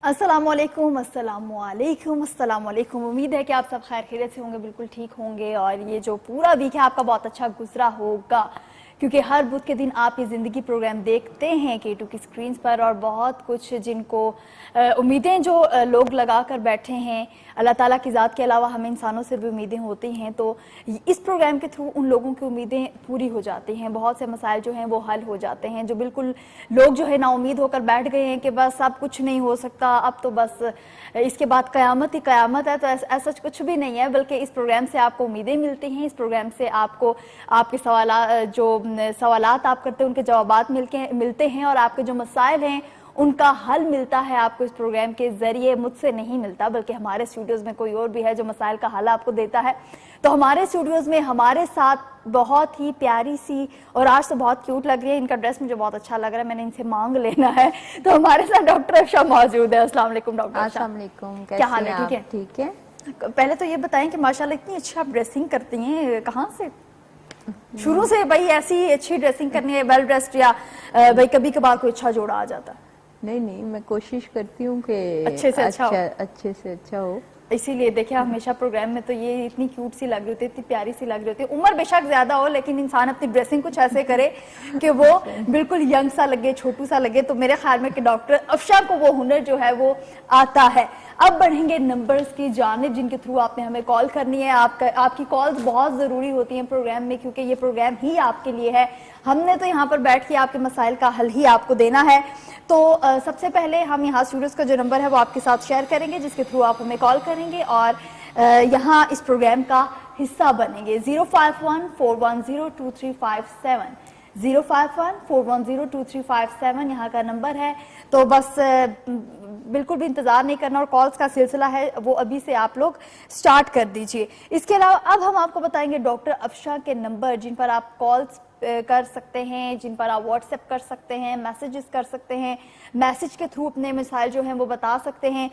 अस्सलाम वालेकुम, अस्सलाम वालेकुम, अस्सलाम वालेकुम। उम्मीद है कि आप सब खैर खैरियत से होंगे, बिल्कुल ठीक होंगे और ये जो पूरा वीक है आपका बहुत अच्छा गुजरा होगा, क्योंकि हर बुध के दिन आप ये ज़िंदगी प्रोग्राम देखते हैं K2 की स्क्रीन्स पर। और बहुत कुछ जिनको उम्मीदें जो लोग लगा कर बैठे हैं, अल्लाह ताला की ज़ात के अलावा हमें इंसानों से भी उम्मीदें होती हैं, तो इस प्रोग्राम के थ्रू उन लोगों की उम्मीदें पूरी हो जाती हैं। बहुत से मसाइल जो हैं वो हल हो जाते हैं। जो बिल्कुल लोग जो है नाउम्मीद होकर बैठ गए हैं कि बस अब कुछ नहीं हो सकता, अब तो बस इसके बाद क़यामत ही क़यामत है, तो ऐसा कुछ भी नहीं है, बल्कि इस प्रोग्राम से आपको उम्मीदें मिलती हैं। इस प्रोग्राम से आपको आपके सवालात आप करते हैं उनके जवाबात मिलते हैं, और आपके जो मसाइल हैं उनका हल मिलता है आपको इस प्रोग्राम के ज़रिए। मुझसे नहीं मिलता, बल्कि हमारे स्टूडियोज़ में कोई और भी है जो मसाइल का हल आपको देता है। तो हमारे स्टूडियोज़ में हमारे साथ बहुत ही प्यारी सी, और आज तो बहुत क्यूट लग रही है, इनका ड्रेस मुझे बहुत अच्छा लग रहा है, मैंने इनसे मांग लेना है। तो हमारे साथ डॉक्टर अफशा मौजूद है। अस्सलाम वालेकुम डॉक्टर अफशा। अस्सलाम वालेकुम, क्या हाल है? ठीक है, ठीक है। पहले तो ये बताएं कि माशाल्लाह इतनी अच्छी आप ड्रेसिंग करती हैं, कहाँ से शुरू से भाई ऐसी अच्छी ड्रेसिंग करनी है, वेल ड्रेस्ड, या भाई कभी कभार कोई अच्छा जोड़ा आ जाता है? नहीं, मैं कोशिश करती हूँ कि अच्छे से अच्छा हो। इसीलिए देखिए हमेशा प्रोग्राम में तो ये इतनी क्यूट सी लग रही होती है, इतनी प्यारी सी लग रही होती है। उम्र बेशक ज्यादा हो, लेकिन इंसान अपनी ड्रेसिंग कुछ ऐसे करे कि वो बिल्कुल यंग सा लगे, छोटू सा लगे। तो मेरे ख्याल में कि डॉक्टर अफशा को वो हुनर जो है वो आता है। अब बढ़ेंगे नंबर्स की जानिब जिनके थ्रू आपने हमें कॉल करनी है। आपकी कॉल्स बहुत ज़रूरी होती हैं प्रोग्राम में, क्योंकि ये प्रोग्राम ही आपके लिए है। हमने तो यहाँ पर बैठ के आपके मसाइल का हल ही आपको देना है। तो सबसे पहले हम यहाँ स्टूडियोज़ का जो नंबर है वो आपके साथ शेयर करेंगे, जिसके थ्रू आप हमें कॉल करेंगे और यहाँ इस प्रोग्राम का हिस्सा बनेंगे। 05141023570 05141023570 यहाँ का नंबर है। तो बस बिल्कुल भी इंतज़ार नहीं करना, और कॉल्स का सिलसिला है वो अभी से आप लोग स्टार्ट कर दीजिए। इसके अलावा अब हम आपको बताएंगे डॉक्टर अफशा के नंबर जिन पर आप कॉल्स कर सकते हैं, जिन पर आप व्हाट्सएप कर सकते हैं, मैसेजेस कर सकते हैं, मैसेज के थ्रू अपने मिसाइल जो हैं वो बता सकते हैं।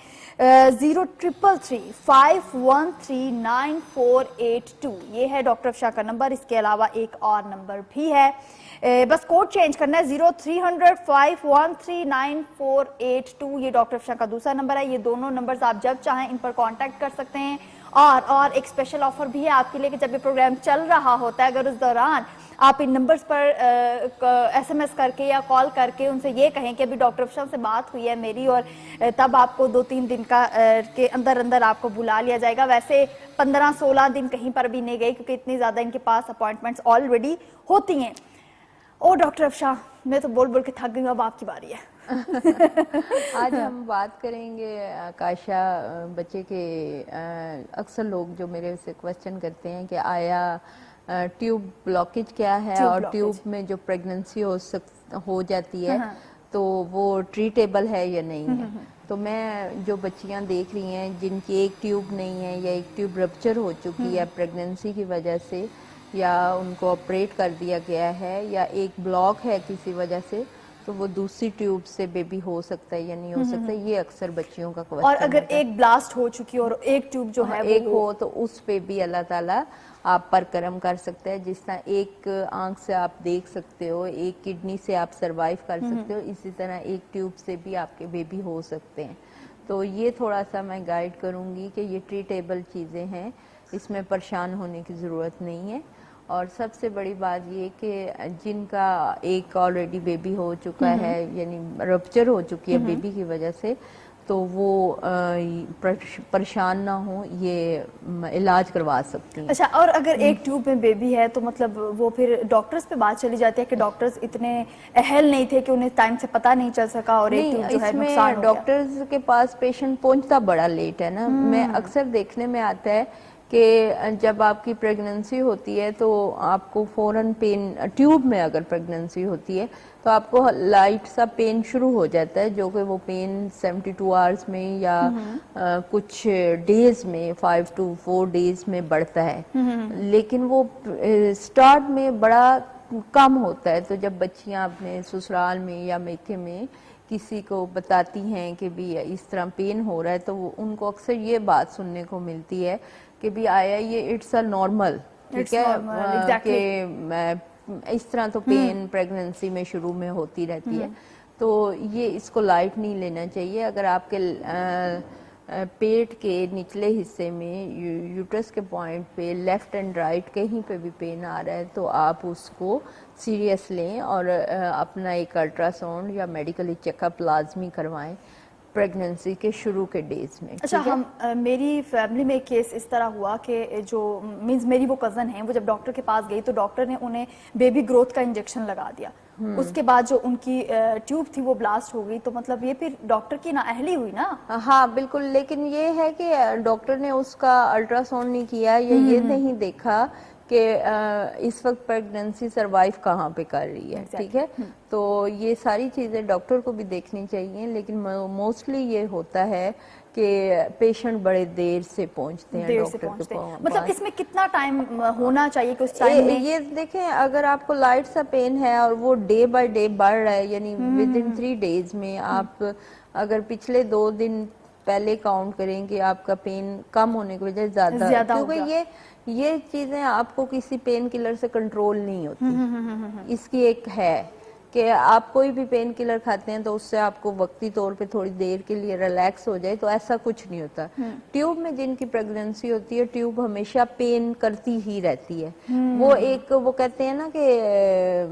0333513982 ये है डॉक्टर अफशा का नंबर। इसके अलावा एक और नंबर भी है, बस कोड चेंज करना है, 030051398482 ये डॉक्टर अफशा का दूसरा नंबर है। ये दोनों नंबर्स आप जब चाहें इन पर कांटेक्ट कर सकते हैं। और एक स्पेशल ऑफर भी है आपके लिए कि जब ये प्रोग्राम चल रहा होता है, अगर उस दौरान आप इन नंबर्स पर SMS करके या कॉल करके उनसे ये कहें कि अभी डॉक्टर अफशा से बात हुई है मेरी, और तब आपको 2-3 दिन के अंदर अंदर आपको बुला लिया जाएगा। वैसे 15-16 दिन कहीं पर भी नहीं गए, क्योंकि इतनी ज़्यादा इनके पास अपॉइंटमेंट्स ऑलरेडी होती हैं। ओ डॉक्टर अफशा, मैं तो बोल बोल के थक गई हूँ, अब आपकी बारी है। आज हम बात करेंगे काशा बच्चे के। अक्सर लोग जो मेरे से क्वेश्चन करते हैं कि आया ट्यूब ब्लॉकेज क्या है, और ट्यूब में जो प्रेगनेंसी हो जाती है तो वो ट्रीटेबल है या नहीं है। तो मैं जो बच्चियां देख रही हैं जिनकी एक ट्यूब नहीं है, या एक ट्यूब रप्चर हो चुकी है प्रेगनेंसी की वजह से, या उनको ऑपरेट कर दिया गया है, या एक ब्लॉक है किसी वजह से, तो वो दूसरी ट्यूब से बेबी हो सकता है या नहीं हो सकता, ये अक्सर बच्चियों का क्वेश्चन। और अगर एक ब्लास्ट हो चुकी और एक ट्यूब जो है एक हो तो उस पे भी अल्लाह ताला आप पर करम कर सकते हैं। जिस तरह एक आंख से आप देख सकते हो, एक किडनी से आप सरवाइव कर सकते हो, इसी तरह एक ट्यूब से भी आपके बेबी हो सकते हैं। तो ये थोड़ा सा मैं गाइड करूँगी कि ये ट्रीटेबल चीज़ें हैं, इसमें परेशान होने की ज़रूरत नहीं है। और सबसे बड़ी बात ये कि जिनका एक ऑलरेडी बेबी हो चुका है, यानी रप्चर हो चुकी है बेबी की वजह से, तो वो परेशान ना हो, ये इलाज करवा सकती हैं। अच्छा, और अगर एक ट्यूब में बेबी है तो मतलब वो फिर डॉक्टर्स पे बात चली जाती है कि डॉक्टर्स इतने अहल नहीं थे कि उन्हें टाइम से पता नहीं चल सका, और एक ट्यूब जो है नुकसान हो गया। डॉक्टर्स के पास पेशेंट पहुंचता बड़ा लेट है ना। मैं अक्सर देखने में आता है कि जब आपकी प्रेगनेंसी होती है तो आपको फौरन पेन, ट्यूब में अगर प्रेगनेंसी होती है तो आपको लाइट सा पेन शुरू हो जाता है, जो कि वो पेन 72 आवर्स में या कुछ डेज में 5 to 4 डेज में बढ़ता है, लेकिन वो स्टार्ट में बड़ा कम होता है। तो जब बच्चियां अपने ससुराल में या मेके में किसी को बताती हैं कि भी इस तरह पेन हो रहा है, तो उनको अक्सर ये बात सुनने को मिलती है कि भी आया ये इट्स अ नॉर्मल, ठीक है, कि इस तरह तो पेन प्रेगनेंसी में शुरू में होती रहती है। تو یہ اس کو لائٹ نہیں لینا چاہیے. اگر آپ کے پیٹ کے نچلے حصے میں یوٹرس کے پوائنٹ پہ لیفٹ اینڈ رائٹ کہیں پہ بھی پین آ رہا ہے تو آپ اس کو سیریس لیں اور اپنا ایک الٹرا ساؤنڈ یا میڈیکلی چیک اپ لازمی کروائیں پریگننسی کے شروع کے ڈیز میں. اچھا ہم میری فیملی میں ایک کیس اس طرح ہوا کہ جو مینز میری وہ کزن ہیں وہ جب ڈاکٹر کے پاس گئی تو ڈاکٹر نے انہیں بیبی گروتھ کا انجیکشن لگا دیا. اس کے بعد جو ان کی ٹیوب تھی وہ بلاسٹ ہو گئی. تو مطلب یہ پھر ڈاکٹر کی نااہلی ہوئی نا. ہاں بالکل, لیکن یہ ہے کہ ڈاکٹر نے اس کا الٹرا ساؤنڈ نہیں کیا یا یہ نہیں دیکھا کہ اس وقت پریگننسی سروائیو کہاں پہ کر رہی ہے. ٹھیک ہے, تو یہ ساری چیزیں ڈاکٹر کو بھی دیکھنی چاہیے. لیکن موسٹلی یہ ہوتا ہے کہ پیشنٹ بڑے دیر سے پہنچتے ہیں ڈاکٹر کے پاس. مطلب اس میں کتنا ٹائم ہونا چاہیے کہ اس ٹائم میں یہ دیکھیں, اگر آپ کو لائٹ سا پین ہے اور وہ ڈے بائی ڈے بڑھ رہا ہے, یعنی ود ان 3 days میں آپ اگر پچھلے 2 دن پہلے کاؤنٹ کریں کہ آپ کا پین کم ہونے کی وجہ زیادہ کیونکہ یہ چیزیں آپ کو کسی پین کلر سے کنٹرول نہیں ہوتی. اس کی ایک ہے کہ آپ کوئی بھی پین کلر کھاتے ہیں تو اس سے آپ کو وقتی طور پہ تھوڑی دیر کے لیے ریلیکس ہو جائے, تو ایسا کچھ نہیں ہوتا. ٹیوب میں جن کی پریگننسی ہوتی ہے ٹیوب ہمیشہ پین کرتی ہی رہتی ہے. وہ ایک وہ کہتے ہیں نا کہ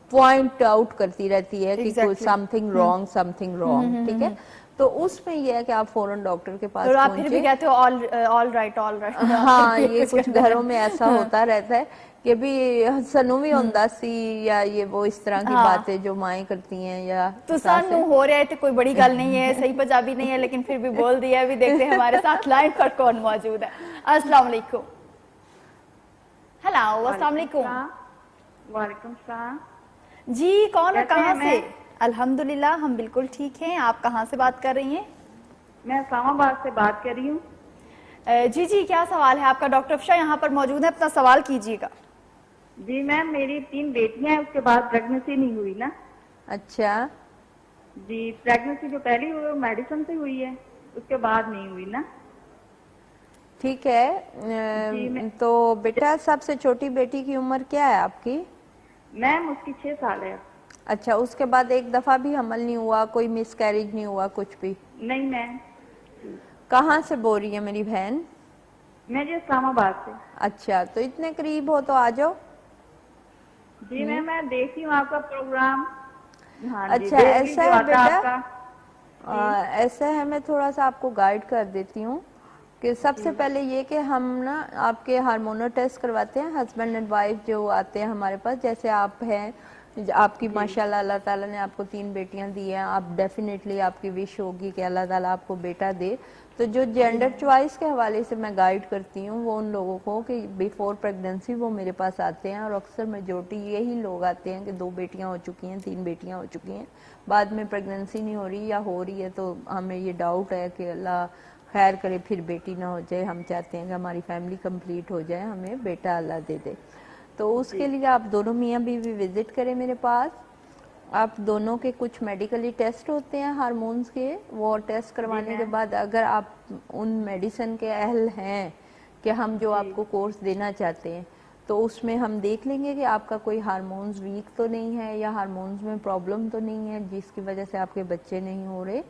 پوائنٹ آؤٹ کرتی رہتی ہے کہ کوئی سم تھنگ رانگ. ٹھیک ہے, تو اس میں یہ ہے کہ آپ فوراً ڈاکٹر کے پاس اور آپ پھر بھی کہتے ہو آل رائٹ. ہاں, یہ کچھ گھروں میں ایسا ہوتا رہتا ہے کہ بھی سنو بھی ہوندا سی یا یہ وہ اس طرح کی باتیں جو مائیں کرتی ہیں یا تو سانو ہو رہے تھے. کوئی بڑی گل نہیں ہے, صحیح پنجابی نہیں ہے لیکن پھر بھی بول دیا. بھی دیکھتے ہیں ہمارے ساتھ لائن پر کون موجود ہے. السلام علیکم. ہیلو, السلام علیکم. وعلیکم السلام. جی کون ہے, کہاں سے؟ الحمدللہ ہم بالکل ٹھیک ہیں. آپ کہاں سے بات کر رہی ہیں؟ میں اسلام آباد سے بات کر رہی ہوں. جی جی, کیا سوال ہے آپ کا؟ ڈاکٹر افشا یہاں پر موجود ہے, اپنا سوال کیجیے گا. جی میم, میری 3 بیٹیاں ہیں, اس کے بعد پریگننسی نہیں ہوئی نا. اچھا جی, پریگننسی جو پہلی ہوئی وہ میڈیسن سے ہوئی ہے, اس کے بعد نہیں ہوئی نا. ٹھیک ہے, تو بیٹا سب سے چھوٹی بیٹی کی عمر کیا ہے آپ کی؟ میم اس کی 6 سال ہے. اچھا, اس کے بعد ایک دفعہ بھی حمل نہیں ہوا, کوئی مس کیریج نہیں ہوا, کچھ بھی نہیں میم. کہاں سے بول رہی ہے میری بہن؟ میں جی اسلام آباد سے. اچھا, تو اتنے قریب ہو تو آ جاؤ. جی میم, میں دیکھتی ہوں آپ کا پروگرام. ہاں جی, اچھا ایسا ہے بیٹا, ایسا ہے میں تھوڑا سا آپ کو گائیڈ کر دیتی ہوں کہ سب سے پہلے یہ کہ ہم نا آپ کے ہارمونل ٹیسٹ کرواتے ہیں. ہسبینڈ اینڈ وائف جو آتے ہیں ہمارے پاس, جیسے آپ ہیں, آپ کی ماشاءاللہ اللہ تعالیٰ نے آپ کو 3 بیٹیاں دی ہیں, آپ ڈیفینیٹلی آپ کی وش ہوگی کہ اللہ تعالیٰ آپ کو بیٹا دے. تو جو جینڈر چوائس کے حوالے سے میں گائیڈ کرتی ہوں وہ ان لوگوں کو کہ بیفور پریگننسی وہ میرے پاس آتے ہیں, اور اکثر میجورٹی یہی لوگ آتے ہیں کہ 2 بیٹیاں ہو چکی ہیں, 3 بیٹیاں ہو چکی ہیں, بعد میں پریگننسی نہیں ہو رہی یا ہو رہی ہے تو ہمیں یہ ڈاؤٹ ہے کہ اللہ خیر کرے پھر بیٹی نہ ہو جائے. ہم چاہتے ہیں کہ ہماری فیملی کمپلیٹ ہو جائے, ہمیں بیٹا اللہ دے دے. تو اس کے لیے آپ دونوں میاں بیوی وزٹ کریں میرے پاس. آپ دونوں کے کچھ میڈیکلی ٹیسٹ ہوتے ہیں ہارمونز کے, وہ ٹیسٹ کروانے کے بعد اگر آپ ان میڈیسن کے اہل ہیں کہ ہم جو آپ کو کورس دینا چاہتے ہیں تو اس میں ہم دیکھ لیں گے کہ آپ کا کوئی ہارمونز ویک تو نہیں ہے یا ہارمونز میں پرابلم تو نہیں ہے جس کی وجہ سے آپ کے بچے نہیں ہو رہے.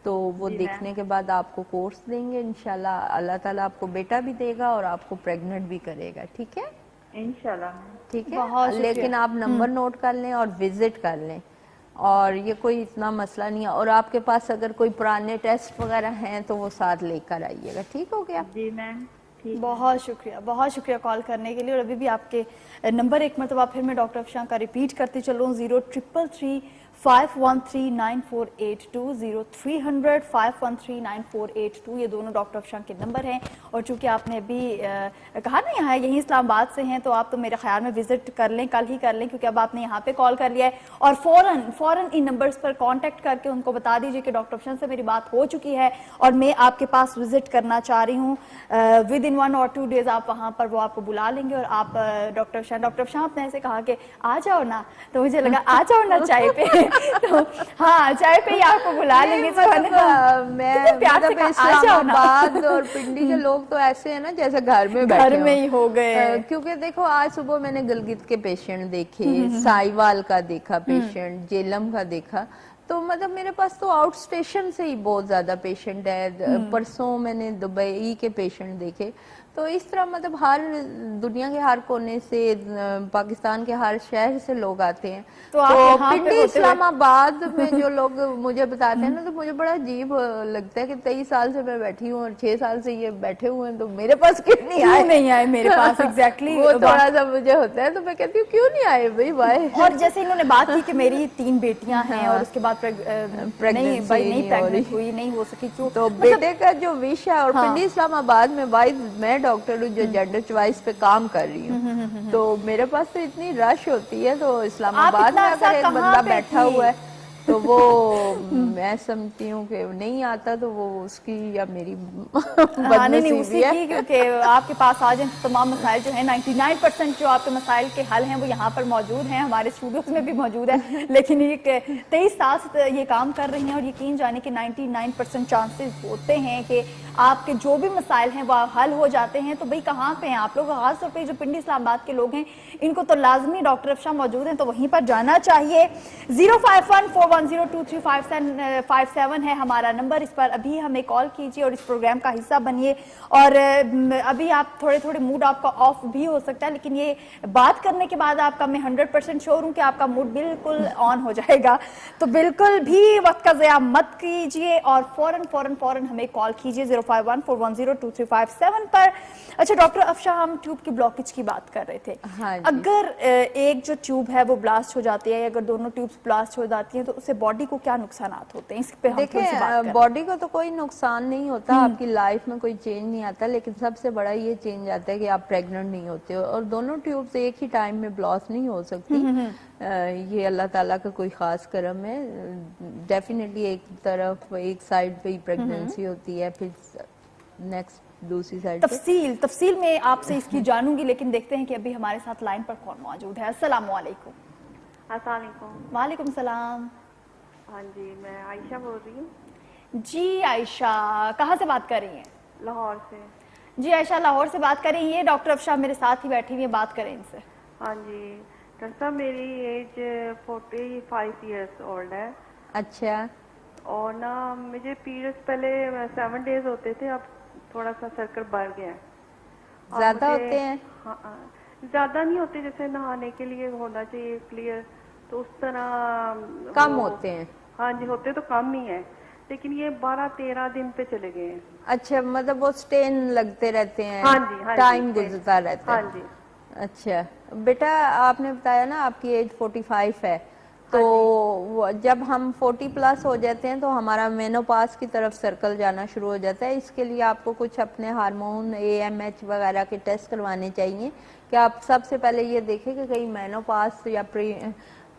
تو وہ دیکھنے کے بعد آپ کو کورس دیں گے, انشاءاللہ اللہ تعالیٰ آپ کو بیٹا بھی دے گا اور آپ کو پریگننٹ بھی کرے گا. ٹھیک ہے, انشاءاللہ. ٹھیک ہے, لیکن آپ نمبر نوٹ کر لیں اور وزٹ کر لیں, اور یہ کوئی اتنا مسئلہ نہیں ہے. اور آپ کے پاس اگر کوئی پرانے ٹیسٹ وغیرہ ہیں تو وہ ساتھ لے کر آئیے گا. ٹھیک ہو گیا؟ جی میم. بہت شکریہ, بہت شکریہ کال کرنے کے لیے. اور ابھی بھی آپ کے نمبر ایک مرتبہ پھر میں ڈاکٹر افشاں کا ریپیٹ کرتی چلوں, 0333 513 9482, 0300 513 9482. یہ دونوں ڈاکٹر افشاں کے نمبر ہیں. اور چونکہ آپ نے ابھی کہا نا یہاں یہیں اسلام آباد سے ہیں تو آپ تو میرے خیال میں وزٹ کر لیں, کل ہی کر لیں, کیونکہ اب آپ نے یہاں پہ کال کر لیا ہے. اور فوراً ان نمبرز پر کانٹیکٹ کر کے ان کو بتا دیجیے کہ ڈاکٹر افشاں سے میری بات ہو چکی ہے اور میں آپ کے پاس وزٹ کرنا چاہ رہی ہوں. ود ان 1 or 2 days آپ وہاں پر وہ آپ کو بلا لیں گے. اور آپ ڈاکٹر افشاں آپ نے ایسے کہا کہ آ جاؤ نا, تو مجھے لگا آ جاؤ نا چائے پہ. تو ہاں, چائے پہ ہی آپ کو بلا لیں گے. میں प्यार से मतलब कहा, आ जाओ ना। इस्लामाबाद और पिंडी के लोग तो ऐसे हैं ना जैसे घर में बैठे घर में हों। ही हो गए। क्योंकि देखो आज सुबह मैंने गिलगित के पेशेंट देखे, साहिवाल का देखा पेशेंट, जेलम का देखा, तो मतलब मेरे पास तो आउट स्टेशन से ही बहुत ज्यादा पेशेंट है। परसों मैंने दुबई के पेशेंट देखे। तो इस तरह मतलब हर दुनिया के हर कोने से, पाकिस्तान के हर शहर से लोग आते हैं। तो आप यहाँ पे पिंडी होते हुए- इस्लामाबाद में जो लोग मुझे बताते हैं ना, तो मुझे बड़ा अजीब लगता है कि 23 साल से मैं बैठी हूँ और 6 साल से ये बैठे हुए हैं, तो मेरे पास क्यों नहीं आए? क्यों नहीं आए मेरे पास? एग्जैक्टली वो थोड़ा सा मुझे होता है, तो मैं कहती हूँ क्यों नहीं आए भाई, वाई? और जैसे इन्होंने बात की कि मेरी 3 बेटियां हैं और उसके बाद नहीं Pregnancy भाई नहीं नहीं हो प्रेग्नेंट रही। हुई, नहीं हो सकी, क्यों? तो मतलब बेटे का जो विश है, और हाँ। पिंडी इस्लामाबाद में भाई मैं डॉक्टर हूँ जो जेंडर चॉइस पे काम कर रही हूँ, तो मेरे पास तो इतनी रश होती है। तो इस्लामाबाद इतना में अरसा अगर एक कहाँ बंदा पे बैठा थी? हुआ है तो वो मैं समझती हूँ कि नहीं आता, तो वो उसकी या मेरी हाँ, नहीं बदनसीबी उसी है। की, क्योंकि आपके पास आ जाए तो तमाम मसाइल जो है 99% जो आपके मसाइल के हल हैं वो यहाँ पर मौजूद हैं, हमारे स्टूडियोज में भी मौजूद है। लेकिन ये 23 साल से ये काम कर रही हैं और यकीन जाने कि 99% चांसेस होते हैं कि आपके जो भी मसाइल हैं वो हल हो जाते हैं। तो भाई कहाँ पे हैं आप लोग? खास तौर पे जो पिंडी इस्लामाबाद के लोग हैं इनको तो लाजमी डॉक्टर अफशा मौजूद हैं, तो वहीं पर जाना चाहिए। 05141023557 है हमारा नंबर, इस पर अभी हमें कॉल कीजिए और इस प्रोग्राम का हिस्सा बनिए। और अभी आप थोड़े मूड आपका ऑफ भी हो सकता है, लेकिन ये बात करने के बाद आपका मैं 100% श्योर हूँ कि आपका मूड बिल्कुल ऑन हो जाएगा। तो बिल्कुल भी वक्त का ज़या मत कीजिए और फौरन हमें कॉल कीजिए 05141023557 पर। अच्छा डॉक्टर अफशा, हम ट्यूब की ब्लॉकेज की बात कर रहे थे। हाँ जी। अगर एक जो ट्यूब है वो ब्लास्ट हो जाती है, अगर दोनों ट्यूब्स ब्लास्ट हो जाती हैं तो उससे बॉडी को क्या नुकसान होते हैं? इस पे हम थोड़ी सी बात देखिए, करें। बॉडी को तो कोई नुकसान नहीं होता, आपकी लाइफ में कोई चेंज नहीं आता, लेकिन सबसे बड़ा ये चेंज आता है कि आप प्रेग्नेंट नहीं होते हो। और दोनों ट्यूब्स एक ही टाइम में ब्लास्ट नहीं हो सकती। ये अल्लाह ताला का कोई खास करम है। डेफिनेटली एक तरफ एक साइड पे ही प्रेगनेंसी होती है, फिर नेक्स्ट दूसरी साइड पे। तफसील में आपसे इसकी जानूंगी, लेकिन देखते हैं कि अभी हमारे साथ लाइन पर कौन मौजूद है। अस्सलाम वालेकुम। अस्सलाम वालेकुम। वालेकुम सलाम। हाँ जी, मैं आयशा बोल रही हूँ, जी आयशा, कहाँ से बात कर रही हैं? लाहौर से। जी आयशा लाहौर से बात कर रही हैं। डॉक्टर अफशा मेरे साथ ही बैठी हुई है, बात करें इनसे। हाँ जी डॉक्टर साहब, मेरी एज 45 इयर्स ओल्ड है। अच्छा, और ना मुझे पीरियड्स पहले 7 डेज होते थे, अब थोड़ा सा सर्कल बढ़ गया है। और ज्यादा मुझे- होते हैं? हाँ, ज्यादा नहीं होते, जैसे नहाने के लिए होना चाहिए क्लियर, तो उस तरह कम वो- होते हैं? हाँ जी, होते तो कम ही है, लेकिन ये 12-13 दिन पे चले गए हैं। अच्छा, मतलब वो स्टेन लगते रहते हैं? हाँ जी, हाँ जी, टाइम stain। गुजरता रहता है? हाँ जी। अच्छा बेटा, आपने बताया ना आपकी एज 45 है, तो जब हम 40 प्लस हो जाते हैं तो हमारा मेनोपास की तरफ सर्कल जाना शुरू हो जाता है। इसके लिए आपको कुछ अपने हार्मोन AMH वगैरह के टेस्ट करवाने चाहिए कि आप सबसे पहले ये देखें कि कहीं मेनोपास या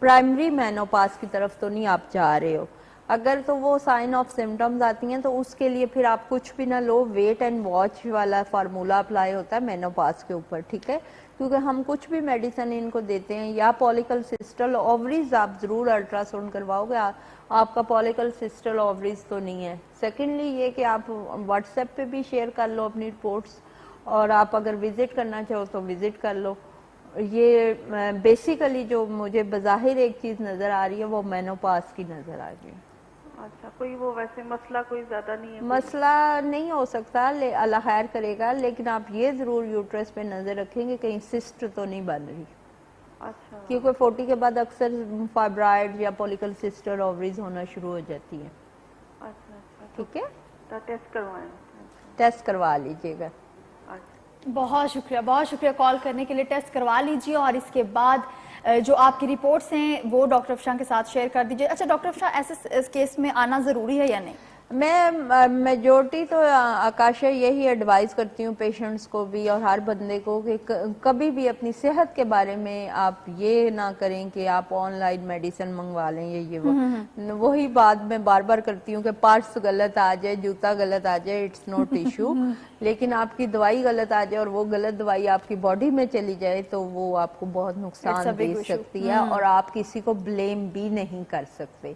प्राइमरी मेनोपास की तरफ तो नहीं आप जा रहे हो। अगर तो वो साइन ऑफ सिम्टम्स आती हैं तो उसके लिए फिर आप कुछ भी ना लो, वेट एंड वॉच वाला फार्मूला अप्लाई होता है मेनोपास के ऊपर, ठीक है? क्योंकि हम कुछ भी मेडिसिन इनको देते हैं, या पॉलिकल सिस्टल ओवरीज आप जरूर अल्ट्रासाउंड करवाओगे, आपका पॉलिकल सिस्टल ओवरीज तो नहीं है। सेकेंडली ये कि आप व्हाट्सएप पे भी शेयर कर लो अपनी रिपोर्ट्स, और आप अगर विजिट करना चाहो तो विजिट कर लो। ये बेसिकली जो मुझे बज़ाहिर एक चीज नजर आ रही है वो मेनोपास की नजर आ रही है। अच्छा, कोई वो वैसे मसला कोई ज्यादा नहीं है? मसला नहीं हो सकता, अल्लाह खैर करेगा, लेकिन आप ये जरूर यूट्रस पे नजर रखेंगे कहीं सिस्ट तो नहीं बन रही। अच्छा। क्योंकि 40 के बाद अक्सर फाइब्राइड या पॉलिकल सिस्टर ओवरीज होना शुरू हो जाती है। अच्छा अच्छा, ठीक है, तो टेस्ट करवाएं। टेस्ट करवा लीजिएगा। अच्छा, बहुत शुक्रिया कॉल करने के लिए। टेस्ट करवा लीजिए और इसके बाद जो आपकी रिपोर्ट्स हैं वो डॉक्टर अफशा के साथ शेयर कर दीजिए। अच्छा डॉक्टर अफशा, ऐसे इस केस में आना ज़रूरी है या नहीं? मैं मेजोरिटी तो आकाशा यही एडवाइस करती हूँ पेशेंट्स को भी और हर बंदे को कि कभी भी अपनी सेहत के बारे में आप ये ना करें कि आप ऑनलाइन मेडिसिन मंगवा लें ये वो। वही बात मैं बार बार करती हूँ कि पर्स गलत आ जाए, जूता गलत आ जाए, इट्स नॉट इशू, लेकिन आपकी दवाई गलत आ जाए और वो गलत दवाई आपकी बॉडी में चली जाए तो वो आपको बहुत नुकसान दे सकती है और आप किसी को ब्लेम भी नहीं कर सकते।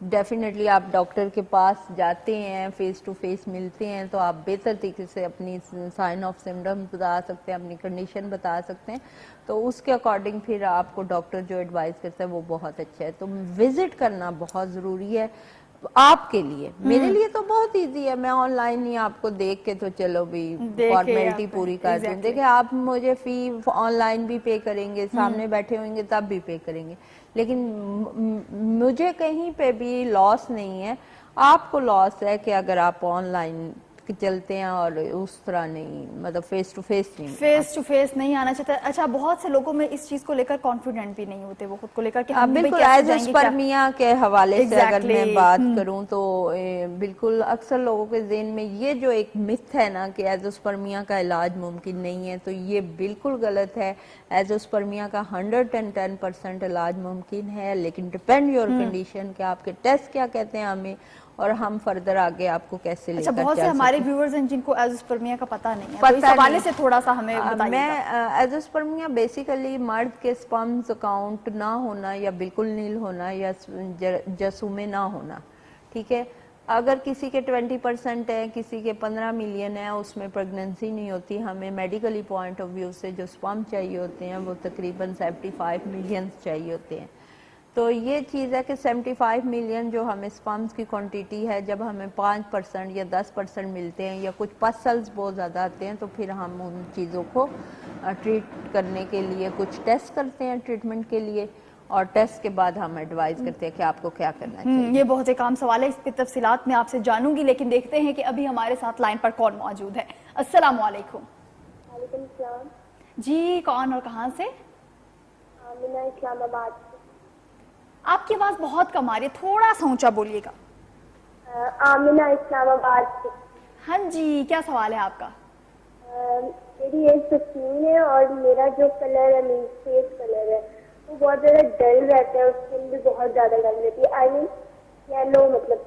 डेफिनेटली आप डॉक्टर के पास جاتے ہیں فیس ٹو فیس ملتے ہیں تو آپ بہتر طریقے سے اپنی سائن آف سمٹم بتا سکتے ہیں, اپنی کنڈیشن بتا سکتے ہیں, تو اس کے اکارڈنگ پھر آپ کو ڈاکٹر جو ایڈوائز کرتا ہے وہ بہت اچھا ہے. تو وزٹ کرنا بہت ضروری ہے آپ کے لیے. میرے لیے تو بہت ایزی ہے, میں آن لائن ہی آپ کو دیکھ کے تو چلو بھی فارمیلٹی پوری کر دوں. دیکھیں آپ مجھے فی آن لائن بھی پے کریں گے, سامنے بیٹھے ہوئیں گے تب بھی پے کریں گے, لیکن مجھے کہیں پہ بھی لاس نہیں ہے. آپ کو لاس ہے کہ اگر آپ آن لائن چلتے ہیں اور اس طرح نہیں, مطلب فیس ٹو فیس نہیں, فیس ٹو فیس نہیں آنا چاہتا. اچھا, بہت سے لوگوں میں اس چیز کو لے کر کانفیڈنٹ بھی نہیں ہوتے, وہ خود کو لے کر کہ ہم بھی بالکل. کیسے ایز جائیں گے, اسپرمیا کے حوالے سے اگر میں بات Exactly. کروں تو بالکل اکثر لوگوں کے ذہن میں یہ جو ایک متھ ہے نا کہ ایز اسپرمیا کا علاج ممکن نہیں ہے, تو یہ بالکل غلط ہے. ایز اسپرمیا کا 110% علاج ممکن ہے, لیکن ڈپینڈ یور کنڈیشن کہ آپ کے ٹیسٹ کیا کہتے ہیں ہمیں, اور ہم فردر آگے آپ کو کیسے لے اچھا, کر بہت سے چل ہمارے سکتے ہیں. ویورز ہیں جن کو ایزوسپرمیا کا پتہ نہیں ہے, تو پتہ اس حوالے نہیں. سے تھوڑا سا ہمیں بتائیے میں گا. ایزوسپرمیا بیسیکلی مرد کے سپرمز اکاؤنٹ نہ ہونا یا بالکل نیل ہونا یا جرثومے نہ ہونا, ٹھیک ہے. اگر کسی کے 20% ہے, کسی کے 15 ملین ہے, اس میں پریگننسی نہیں ہوتی. ہمیں میڈیکلی پوائنٹ آف ویو سے جو سپرم چاہیے ہوتے ہیں وہ تقریباً 75 ملینز چاہیے ہوتے ہیں. تو یہ چیز ہے کہ 75 ملین جو ہمیں سپرمز کی کوانٹیٹی ہے, جب ہمیں 5% یا 10% ملتے ہیں یا کچھ پسلز بہت زیادہ آتے ہیں, تو پھر ہم ان چیزوں کو ٹریٹ کرنے کے لیے کچھ ٹیسٹ کرتے ہیں ٹریٹمنٹ کے لیے, اور ٹیسٹ کے بعد ہم ایڈوائز کرتے ہیں کہ آپ کو کیا کرنا چاہیے. یہ بہت ایک عام سوال ہے, اس کی تفصیلات میں آپ سے جانوں گی, لیکن دیکھتے ہیں کہ ابھی ہمارے ساتھ لائن پر کون موجود ہے. السلام علیکم. وعلیکم السلام. جی, کون اور کہاں سے؟ آمینہ, اسلام آباد سے. آپ کی آواز بہت کم آ رہی ہے, تھوڑا سا اونچا بولیے گا. آمینہ, اسلام آباد سے. ہاں جی, کیا سوال ہے آپ کا؟ میری ایج 15 ہے اور میرا جو کلر ہے, میری فیس کلر ہے, وہ بہت زیادہ ڈل رہتا ہے, اسکن بھی بہت زیادہ ڈل رہتی ہے. آئی مین یلو, مطلب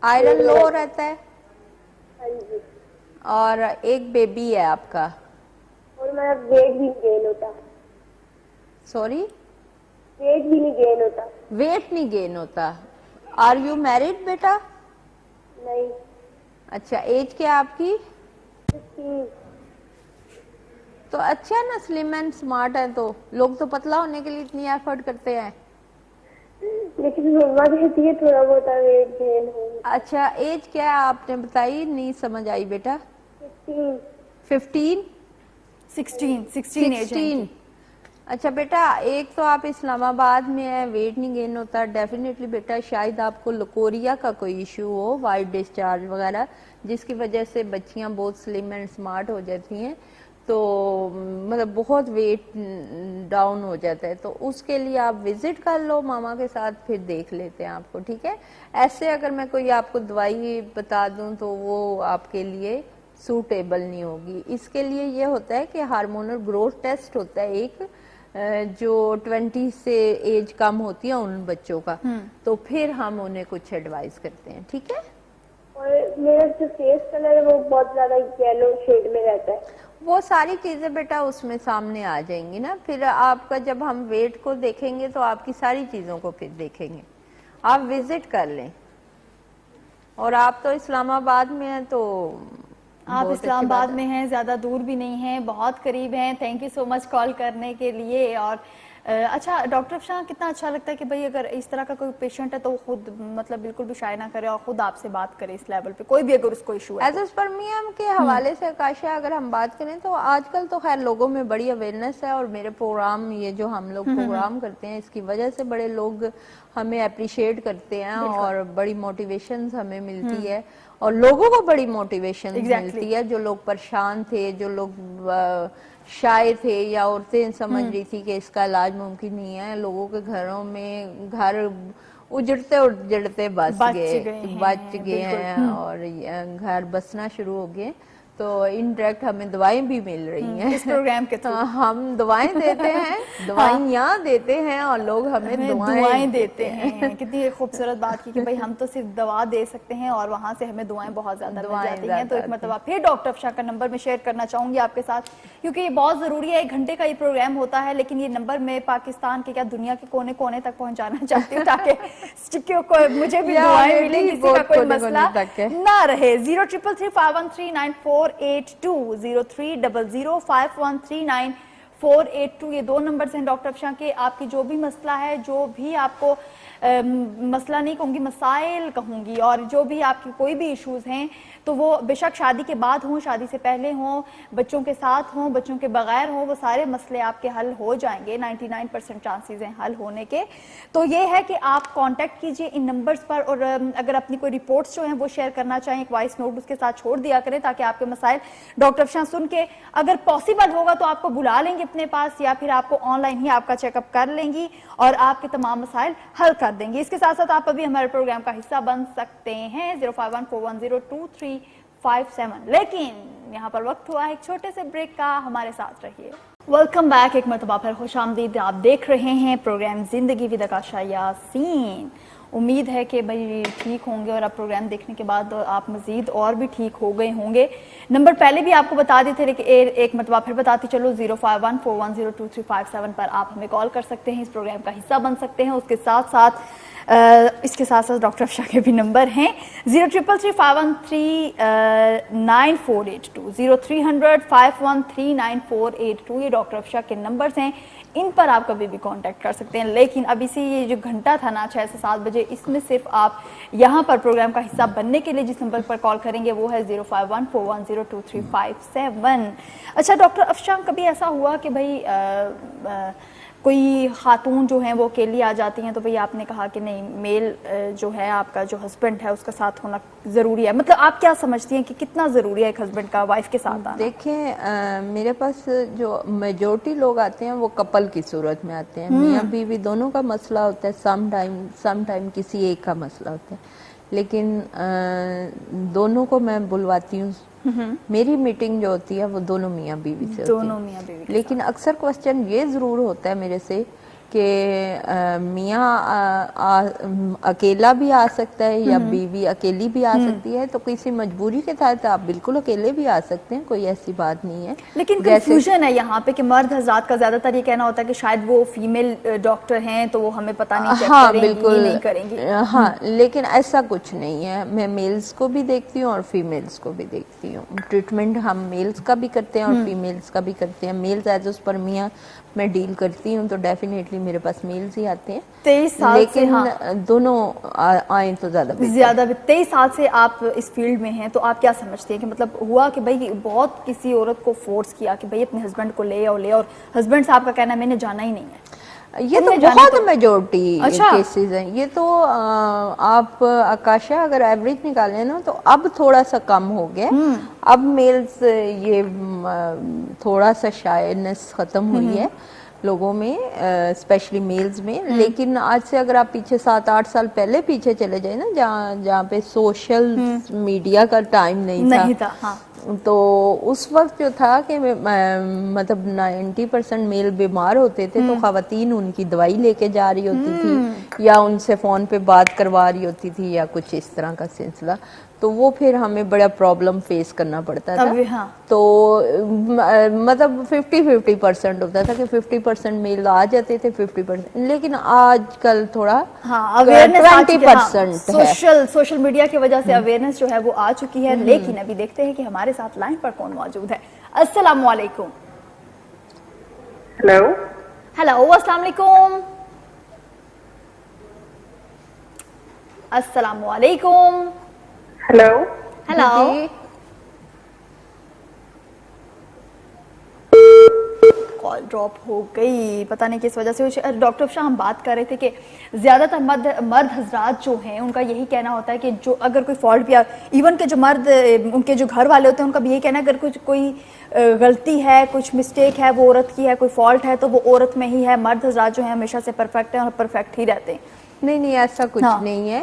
آئرن لو رہتا ہے. ہاں جی. اور ایک بیبی ہے آپ کا. اور میرا ویٹ بھی گین ہوتا. سوری, ویٹ بھی نہیں گین ہوتا. ویٹ نہیں گین ہوتا. آر یو میرڈ بیٹا؟ نہیں. اچھا, ایج کیا آپ کی؟ 15. تو اچھا نا, سلم اینڈ سمارٹ ہے, تو لوگ تو پتلا ہونے کے لیے اتنی ایفرٹ کرتے ہیں. لیکن مما کہتی ہے تھوڑا بہت ویٹ گین ہو. اچھا, ایج کیا ہے آپ نے بتائی, نہیں سمجھ آئی بیٹا. 15. 15 16 ایج ہے ان کی. اچھا بیٹا, ایک تو آپ اسلام آباد میں ہے, ویٹ نہیں گین ہوتا. ڈیفینیٹلی بیٹا شاید آپ کو لکوریا کا کوئی ایشو ہو, وائٹ ڈسچارج وغیرہ, جس کی وجہ سے بچیاں بہت سلم اینڈ سمارٹ ہو جاتی ہیں, تو مطلب بہت ویٹ ڈاؤن ہو جاتا ہے. تو اس کے لیے آپ وزٹ کر لو ماما کے ساتھ, پھر دیکھ لیتے ہیں آپ کو, ٹھیک ہے. ایسے اگر میں کوئی آپ کو دوائی بتا دوں تو وہ آپ کے لیے سوٹیبل نہیں ہوگی. اس کے لیے یہ ہوتا ہے کہ ہارمونل گروتھ ٹیسٹ ہوتا ہے ایک, جو 20 سے ایج کم ہوتی ہے ان بچوں کا, تو پھر ہم انہیں کچھ ایڈوائز کرتے ہیں, ٹھیک ہے. اور میرا جو فیس کلر ہے وہ بہت زیادہ یلو شیڈ میں رہتا ہے. وہ ساری چیزیں بیٹا اس میں سامنے آ جائیں گی نا. پھر آپ کا جب ہم ویٹ کو دیکھیں گے تو آپ کی ساری چیزوں کو پھر دیکھیں گے. آپ وزٹ کر لیں. اور آپ تو اسلام آباد میں ہیں, تو آپ اسلام آباد میں ہیں, زیادہ دور بھی نہیں ہیں, بہت قریب ہیں. تھینک یو سو مچ کال کرنے کے لیے. اور اچھا ڈاکٹر افشاں, کتنا اچھا لگتا ہے کہ بھئی اگر اس طرح کا کوئی پیشنٹ ہے تو خود مطلب بالکل بھی شائع نہ کرے اور خود آپ سے بات کرے اس لیول پہ, کوئی بھی اگر اس کو ایشو ہے. ایزوسپرمیا کے حوالے سے کاشا اگر ہم بات کریں تو آج کل تو خیر لوگوں میں بڑی اویئرنیس ہے, اور میرے پروگرام, یہ جو ہم لوگ پروگرام کرتے ہیں, اس کی وجہ سے بڑے لوگ ہمیں اپریشیٹ کرتے ہیں, اور بڑی موٹیویشنز ہمیں ملتی ہے, اور لوگوں کو بڑی موٹیویشنز ملتی ہے. جو لوگ پریشان تھے, جو لوگ شائع تھے, یا عورتیں سمجھ رہی تھی کہ اس کا علاج ممکن نہیں ہے, لوگوں کے گھروں میں گھر اجڑتے اجڑتے بچ گئے ہیں, اور گھر بسنا شروع ہو گئے. تو انڈائریکٹ ہمیں دوائیں بھی مل رہی ہیں اس پروگرام کے تھرو ہم دوائیں دیتے ہیں, دوائیاں دیتے ہیں اور لوگ ہمیں دعائیں دیتے ہیں. کتنی خوبصورت بات کی کہ بھائی ہم تو صرف دوا دے سکتے ہیں اور وہاں سے ہمیں دعائیں بہت زیادہ مل جاتی ہیں. تو ایک مرتبہ پھر ڈاکٹر افشاں کا نمبر میں شیئر کرنا چاہوں گی آپ کے ساتھ, کیونکہ یہ بہت ضروری ہے. 1 گھنٹے کا یہ پروگرام ہوتا ہے, لیکن یہ نمبر میں پاکستان کے کیا دنیا کے کونے کونے تک پہنچانا چاہتی ہوں تاکہ مجھے بھی دعائیں ملیں, کسی کا کوئی مسئلہ نہ رہے. 0333513982 0300513982 یہ 2 نمبرز ہیں ڈاکٹر افشاں کے. آپ کی جو بھی مسئلہ ہے, جو بھی آپ کو مسئلہ نہیں کہوں گی, مسائل کہوں گی, اور جو بھی آپ کی کوئی بھی ایشوز ہیں تو وہ بے شک شادی کے بعد ہوں, شادی سے پہلے ہوں, بچوں کے ساتھ ہوں, بچوں کے بغیر ہوں, وہ سارے مسئلے آپ کے حل ہو جائیں گے. 99% چانسز ہیں حل ہونے کے. تو یہ ہے کہ آپ کانٹیکٹ کیجئے ان نمبرز پر, اور اگر اپنی کوئی رپورٹس جو ہیں وہ شیئر کرنا چاہیں, ایک وائس نوٹ اس کے ساتھ چھوڑ دیا کریں تاکہ آپ کے مسائل ڈاکٹر افشاں سن کے اگر پاسبل ہوگا تو آپ کو بلا لیں گے اپنے پاس, یا پھر آپ کو آن لائن ہی آپ کا چیک اپ کر لیں گی اور آپ کے تمام مسائل حل کر دیں گی. اس کے ساتھ ساتھ آپ ابھی ہمارے پروگرام کا حصہ بن سکتے ہیں 0514102357. لیکن یہاں پر وقت ہوا ہے ایک چھوٹے سے بریک کا, ہمارے ساتھ رہیے. ویلکم بیک, ایک مرتبہ پھر خوش آمدید. آپ دیکھ رہے ہیں پروگرام زندگی ود عکاشہ یاسین. امید ہے کہ بھائی ٹھیک ہوں گے, اور اب پروگرام دیکھنے کے بعد آپ مزید اور بھی ٹھیک ہو گئے ہوں گے. نمبر پہلے بھی آپ کو بتا دی تھے, لیکن ایک مرتبہ پھر بتاتی چلو, 0514102357 پر آپ ہمیں کال کر سکتے ہیں, اس پروگرام کا حصہ بن سکتے ہیں. اس کے ساتھ ساتھ ڈاکٹر افشاں کے بھی نمبر ہیں 0333513982 0300513982. یہ ڈاکٹر افشاں کے نمبرز ہیں, ان پر آپ کبھی بھی کانٹیکٹ کر سکتے ہیں. لیکن ابھی سے یہ جو گھنٹہ تھا نا 6 سے 7 بجے, اس میں صرف آپ یہاں پر پروگرام کا حصہ بننے کے لیے جس نمبر پر کال کریں گے وہ ہے 0514102357. اچھا ڈاکٹر افشاں, کبھی ایسا ہوا کہ بھائی کوئی خاتون جو ہیں وہ اکیلی آ جاتی ہیں, تو بھئی آپ نے کہا کہ نہیں, میل جو ہے آپ کا جو ہسبینڈ ہے اس کا ساتھ ہونا ضروری ہے, مطلب آپ کیا سمجھتی ہیں کہ کتنا ضروری ہے ایک ہسبینڈ کا وائف کے ساتھ آنا؟ دیکھیں میرے پاس جو میجورٹی لوگ آتے ہیں وہ کپل کی صورت میں آتے ہیں, میاں بیوی دونوں کا مسئلہ ہوتا ہے, سم ٹائم کسی ایک کا مسئلہ ہوتا ہے, لیکن دونوں کو میں بلواتی ہوں. میری میٹنگ جو ہوتی ہے وہ دونوں میاں بیوی سے ہوتی ہے, لیکن اکثر کوسچن یہ ضرور ہوتا ہے میرے سے کہ میاں اکیلا بھی آ سکتا ہے یا بیوی اکیلی بھی آ سکتی ہے, تو کسی مجبوری کے تحت آپ بالکل اکیلے بھی آ سکتے ہیں, کوئی ایسی بات نہیں ہے. لیکن کنفیوژن ہے یہاں پہ کہ مرد حضرات کا زیادہ تر یہ کہنا ہوتا ہے کہ شاید وہ فیمیل ڈاکٹر ہیں تو وہ ہمیں پتہ نہیں چیک کریں گی, نہیں کریں گی. ہاں, لیکن ایسا کچھ نہیں ہے. میں میلز کو بھی دیکھتی ہوں اور فیمیلز کو بھی دیکھتی ہوں. ٹریٹمنٹ ہم میلز کا بھی کرتے ہیں اور فیمیلز کا بھی کرتے ہیں. میلز ایز اس پر میاں میں ڈیل کرتی ہوں تو ڈیفینیٹلی میرے پاس میلز ہی آتے ہیں, 23 سال لیکن دونوں آئیں تو زیادہ 23 سال سے آپ اس فیلڈ میں ہیں, تو آپ کیا سمجھتے ہیں کہ مطلب ہوا کہ بھئی بہت کسی عورت کو فورس کیا کہ بھئی اپنے ہسبینڈ کو لے اور ہسبینڈ صاحب کا کہنا ہے میں نے جانا ہی نہیں ہے؟ یہ تو بہت میجورٹی کیسز ہیں. یہ تو آپ عکاشہ اگر ایوریج نکالیں نا تو اب تھوڑا سا کم ہو گیا, اب میلز یہ تھوڑا سا شائنس ختم ہوئی ہے لوگوں میں, اسپیشلی میلز میں. لیکن آج سے اگر آپ پیچھے 7-8 سال پہلے پیچھے چلے جائیں نا, جہاں پہ سوشل میڈیا کا ٹائم نہیں تھا, تو اس وقت جو تھا کہ مطلب 90% میل بیمار ہوتے تھے تو خواتین ان کی دوائی لے کے جا رہی ہوتی تھی یا ان سے فون پہ بات کروا رہی ہوتی تھی یا کچھ اس طرح کا سلسلہ, تو وہ پھر ہمیں بڑا پرابلم فیس کرنا پڑتا تھا. تو مطلب 50-50% ہوتا تھا کہ 50% میل آ جاتے تھے, 50%, لیکن آج کل تھوڑا 20% سوشل میڈیا کی وجہ سے اویئرنس جو ہے وہ آ چکی ہے. لیکن ابھی دیکھتے ہیں کہ ہمارے ساتھ لائن پر کون موجود ہے. السلام علیکم. ہیلو السلام علیکم. السلام علیکم. ہیلو کال ڈراپ ہو گئی, پتہ نہیں کس وجہ سے. ڈاکٹر افشاں ہم بات کر رہے تھے کہ زیادہ تر مرد حضرات جو ہیں ان کا یہی کہنا ہوتا ہے کہ جو اگر کوئی فالٹ بھی ایون کہ جو مرد ان کے جو گھر والے ہوتے ہیں ان کا بھی یہی کہنا ہے اگر کوئی غلطی ہے, کچھ مسٹیک ہے, وہ عورت کی ہے, کوئی فالٹ ہے تو وہ عورت میں ہی ہے. مرد حضرات جو ہیں ہمیشہ سے پرفیکٹ ہیں اور پرفیکٹ ہی رہتے ہیں. نہیں ایسا کچھ نہیں ہے،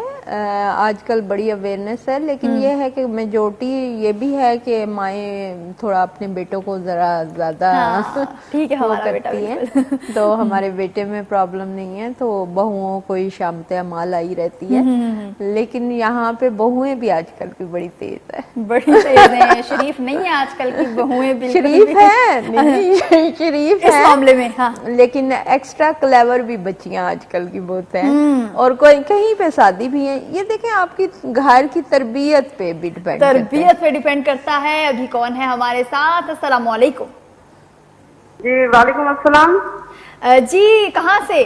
آج کل بڑی اویئرنیس ہے، لیکن یہ ہے کہ میجورٹی یہ بھی ہے کہ مائیں تھوڑا اپنے بیٹوں کو ذرا زیادہ ٹھیک ہے، وہ ہمارا بیٹا کرتی ہیں، بالکل تو ہمارے بیٹے میں پرابلم نہیں ہے، تو بہوؤں کو ہی شامت اعمال آئی رہتی ہے، لیکن یہاں پہ بہویں بھی آج کل کی بڑی تیز ہے، بڑی تیز ہیں، شریف نہیں ہے آج کل کی بہویں بالکل شریف ہے، نہیں شریف اس ہے معاملے میں، ہاں لیکن ایکسٹرا کلیور بھی بچیاں آج کل کی بہت ہیں، اور کوئی کہیں پہ شادی بھی ہے، یہ دیکھیں آپ کی گھر کی تربیت پہ بھی ڈیپینڈ کرتا ہے، تربیت پہ ڈیپینڈ کرتا ہے۔ ابھی کون ہے ہمارے ساتھ؟ السلام علیکم۔ جی وعلیکم السلام۔ جی کہاں سے؟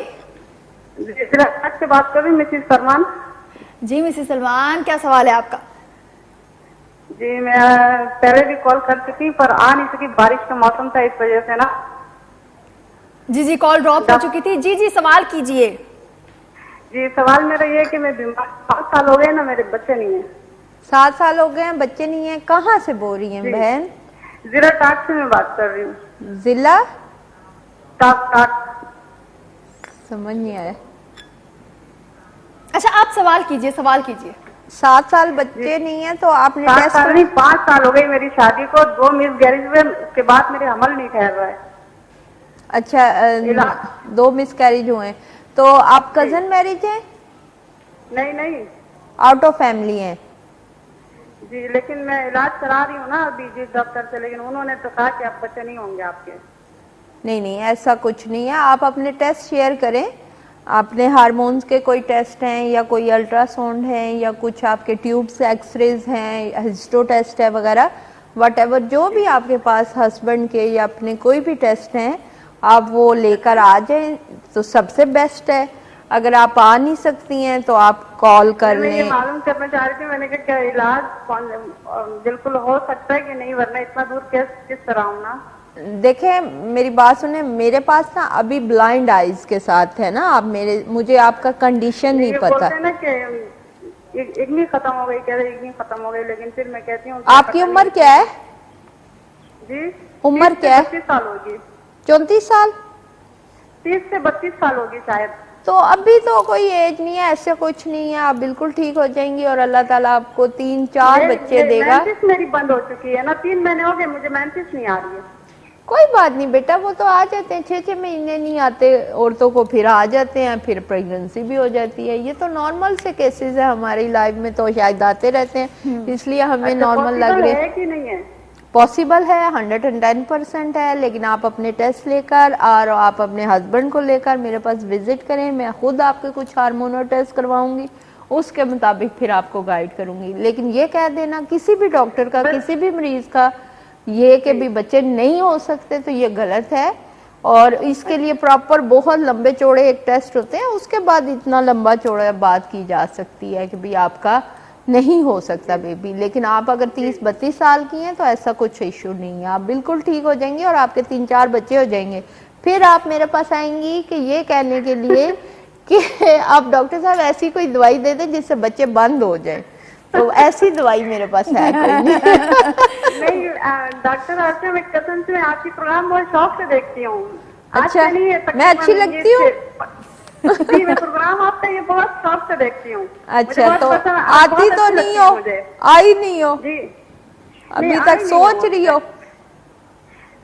جی سراج سے بات کر رہی ہوں، مسز فرمان۔ جی مسز سلمان، کیا سوال ہے آپ کا؟ جی میں پہلے بھی کال کر چکی پر آ نہیں سکی، بارش کا موسم تھا اس وجہ سے نا۔ جی کال ڈراپ ہو چکی تھی۔ جی سوال کیجئے۔ جی سوال میرا یہ ہے کہ میں بیمار 7 سال ہو گئے نا، میرے بچے نہیں ہیں۔ 7 سال ہو گئے ہیں، بچے نہیں ہیں، کہاں سے بول رہی ہیں بہن؟ ضلع ٹاک سے میں بات کر رہی ہوں۔ ضلع ٹاک سمجھ نہیں آیا۔ اچھا آپ سوال کیجئے، سوال کیجئے۔ 7 سال بچے نہیں ہیں تو آپ نے 7 ٹیسٹ سال نہیں، 5 سال ہو گئی میری شادی کو، 2 مس گیریج ہوئے، اس کے بعد میرے حمل نہیں ٹھہر رہا ہے۔ اچھا 2 مس کیریج ہوئے ہیں، تو آپ کزن میرج ہیں؟ نہیں آؤٹ آف فیملی ہیں؟ جی لیکن میں علاج کرا رہی ہوں نا ابھی جس ڈاکٹر سے، لیکن انہوں نے تو کہا کہ اب بچے نہیں ہوں گے آپ کے۔ نہیں ایسا کچھ نہیں ہے، آپ اپنے ٹیسٹ شیئر کریں، اپنے ہارمونز کے کوئی ٹیسٹ ہیں یا کوئی الٹرا ساؤنڈ ہیں یا کچھ آپ کے ٹیوبس ایکس ریز ہیں، ہسٹو ٹیسٹ ہے وغیرہ، واٹ ایور جو بھی آپ کے پاس ہسبینڈ کے یا اپنے کوئی بھی ٹیسٹ ہیں آپ وہ لے کر آ جائیں تو سب سے بیسٹ ہے۔ اگر آپ آ نہیں سکتی ہیں تو آپ کال کر میں یہ لیں۔ معلوم کرنا چاہ رہی تھی، میں نے کہا کیا علاج بالکل ہو سکتا ہے کہ نہیں، ورنہ اتنا دور کس طرح ہوں نا۔ دیکھیں میری بات سنیں، میرے پاس نا ابھی بلائنڈ آئیز کے ساتھ ہے نا، آپ مجھے آپ کا کنڈیشن نہیں یہ پتا۔ بولتے ہیں نا کہ اگنی ختم ہو گئی، کہہ رہے اگنی ختم ہو گئی، لیکن پھر میں کہتی ہوں آپ کی عمر کیا ہے؟ جی عمر کیا ہے؟ 32 سال ہوگی۔ 34 سال؟ 30 سے 32 سال ہوگی شاید۔ تو ابھی تو کوئی ایج نہیں ہے، ایسے کچھ نہیں ہے، آپ بالکل ٹھیک ہو جائیں گی اور اللہ تعالیٰ آپ کو 3-4 بچے دے گا۔ مینسس میری بند ہو چکی ہے نا، 3 مہینے ہو گئے مجھے مینسس نہیں آ رہی ہے۔ کوئی بات نہیں بیٹا، وہ تو آ جاتے ہیں، 6 مہینے نہیں آتے عورتوں کو، پھر آ جاتے ہیں، پھر پریگننسی بھی ہو جاتی ہے، یہ تو نارمل سے کیسز ہے ہماری لائف میں، تو شاید آتے رہتے ہیں، اس لیے ہمیں نارمل لگ رہے ہے کہ نہیں ہے؟ پاسبل ہے، 110% ہے، لیکن آپ اپنے ٹیسٹ لے کر اور آپ اپنے ہسبینڈ کو لے کر میرے پاس وزٹ کریں، میں خود آپ کے کچھ ہارمونل ٹیسٹ کرواؤں گی، اس کے مطابق پھر آپ کو گائیڈ کروں گی۔ لیکن یہ کہہ دینا کسی بھی ڈاکٹر کا، کسی بھی مریض کا یہ کہ بھی بچے نہیں ہو سکتے، تو یہ غلط ہے، اور اس کے لیے پراپر بہت لمبے چوڑے ایک ٹیسٹ ہوتے ہیں، اس کے بعد اتنا لمبا چوڑا بات کی جا سکتی ہے کہ بھی آپ کا نہیں ہو سکتا بیبی۔ لیکن آپ اگر 30-32 سال کی ہیں تو ایسا کچھ ایشو نہیں ہے، آپ بالکل ٹھیک ہو جائیں گے اور آپ کے 3-4 بچے ہو جائیں گے۔ پھر آپ میرے پاس آئیں گی کہ یہ کہنے کے لیے کہ آپ ڈاکٹر صاحب ایسی کوئی دوائی دے دیں جس سے بچے بند ہو جائیں، تو ایسی دوائی میرے پاس ہے کوئی نہیں۔ نہیں ڈاکٹر عارفہ، میں قسم سے آپ کی پروگرام بہت شوق سے دیکھتی ہوں۔ اچھا میں اچھی لگتی ہوں؟ جی میں پروگرام آپ کا یہ بہت شوق سے دیکھتی ہوں۔ اچھا تو آتی تو نہیں ہو، آئی نہیں ہو ابھی تک، سوچ رہی ہو؟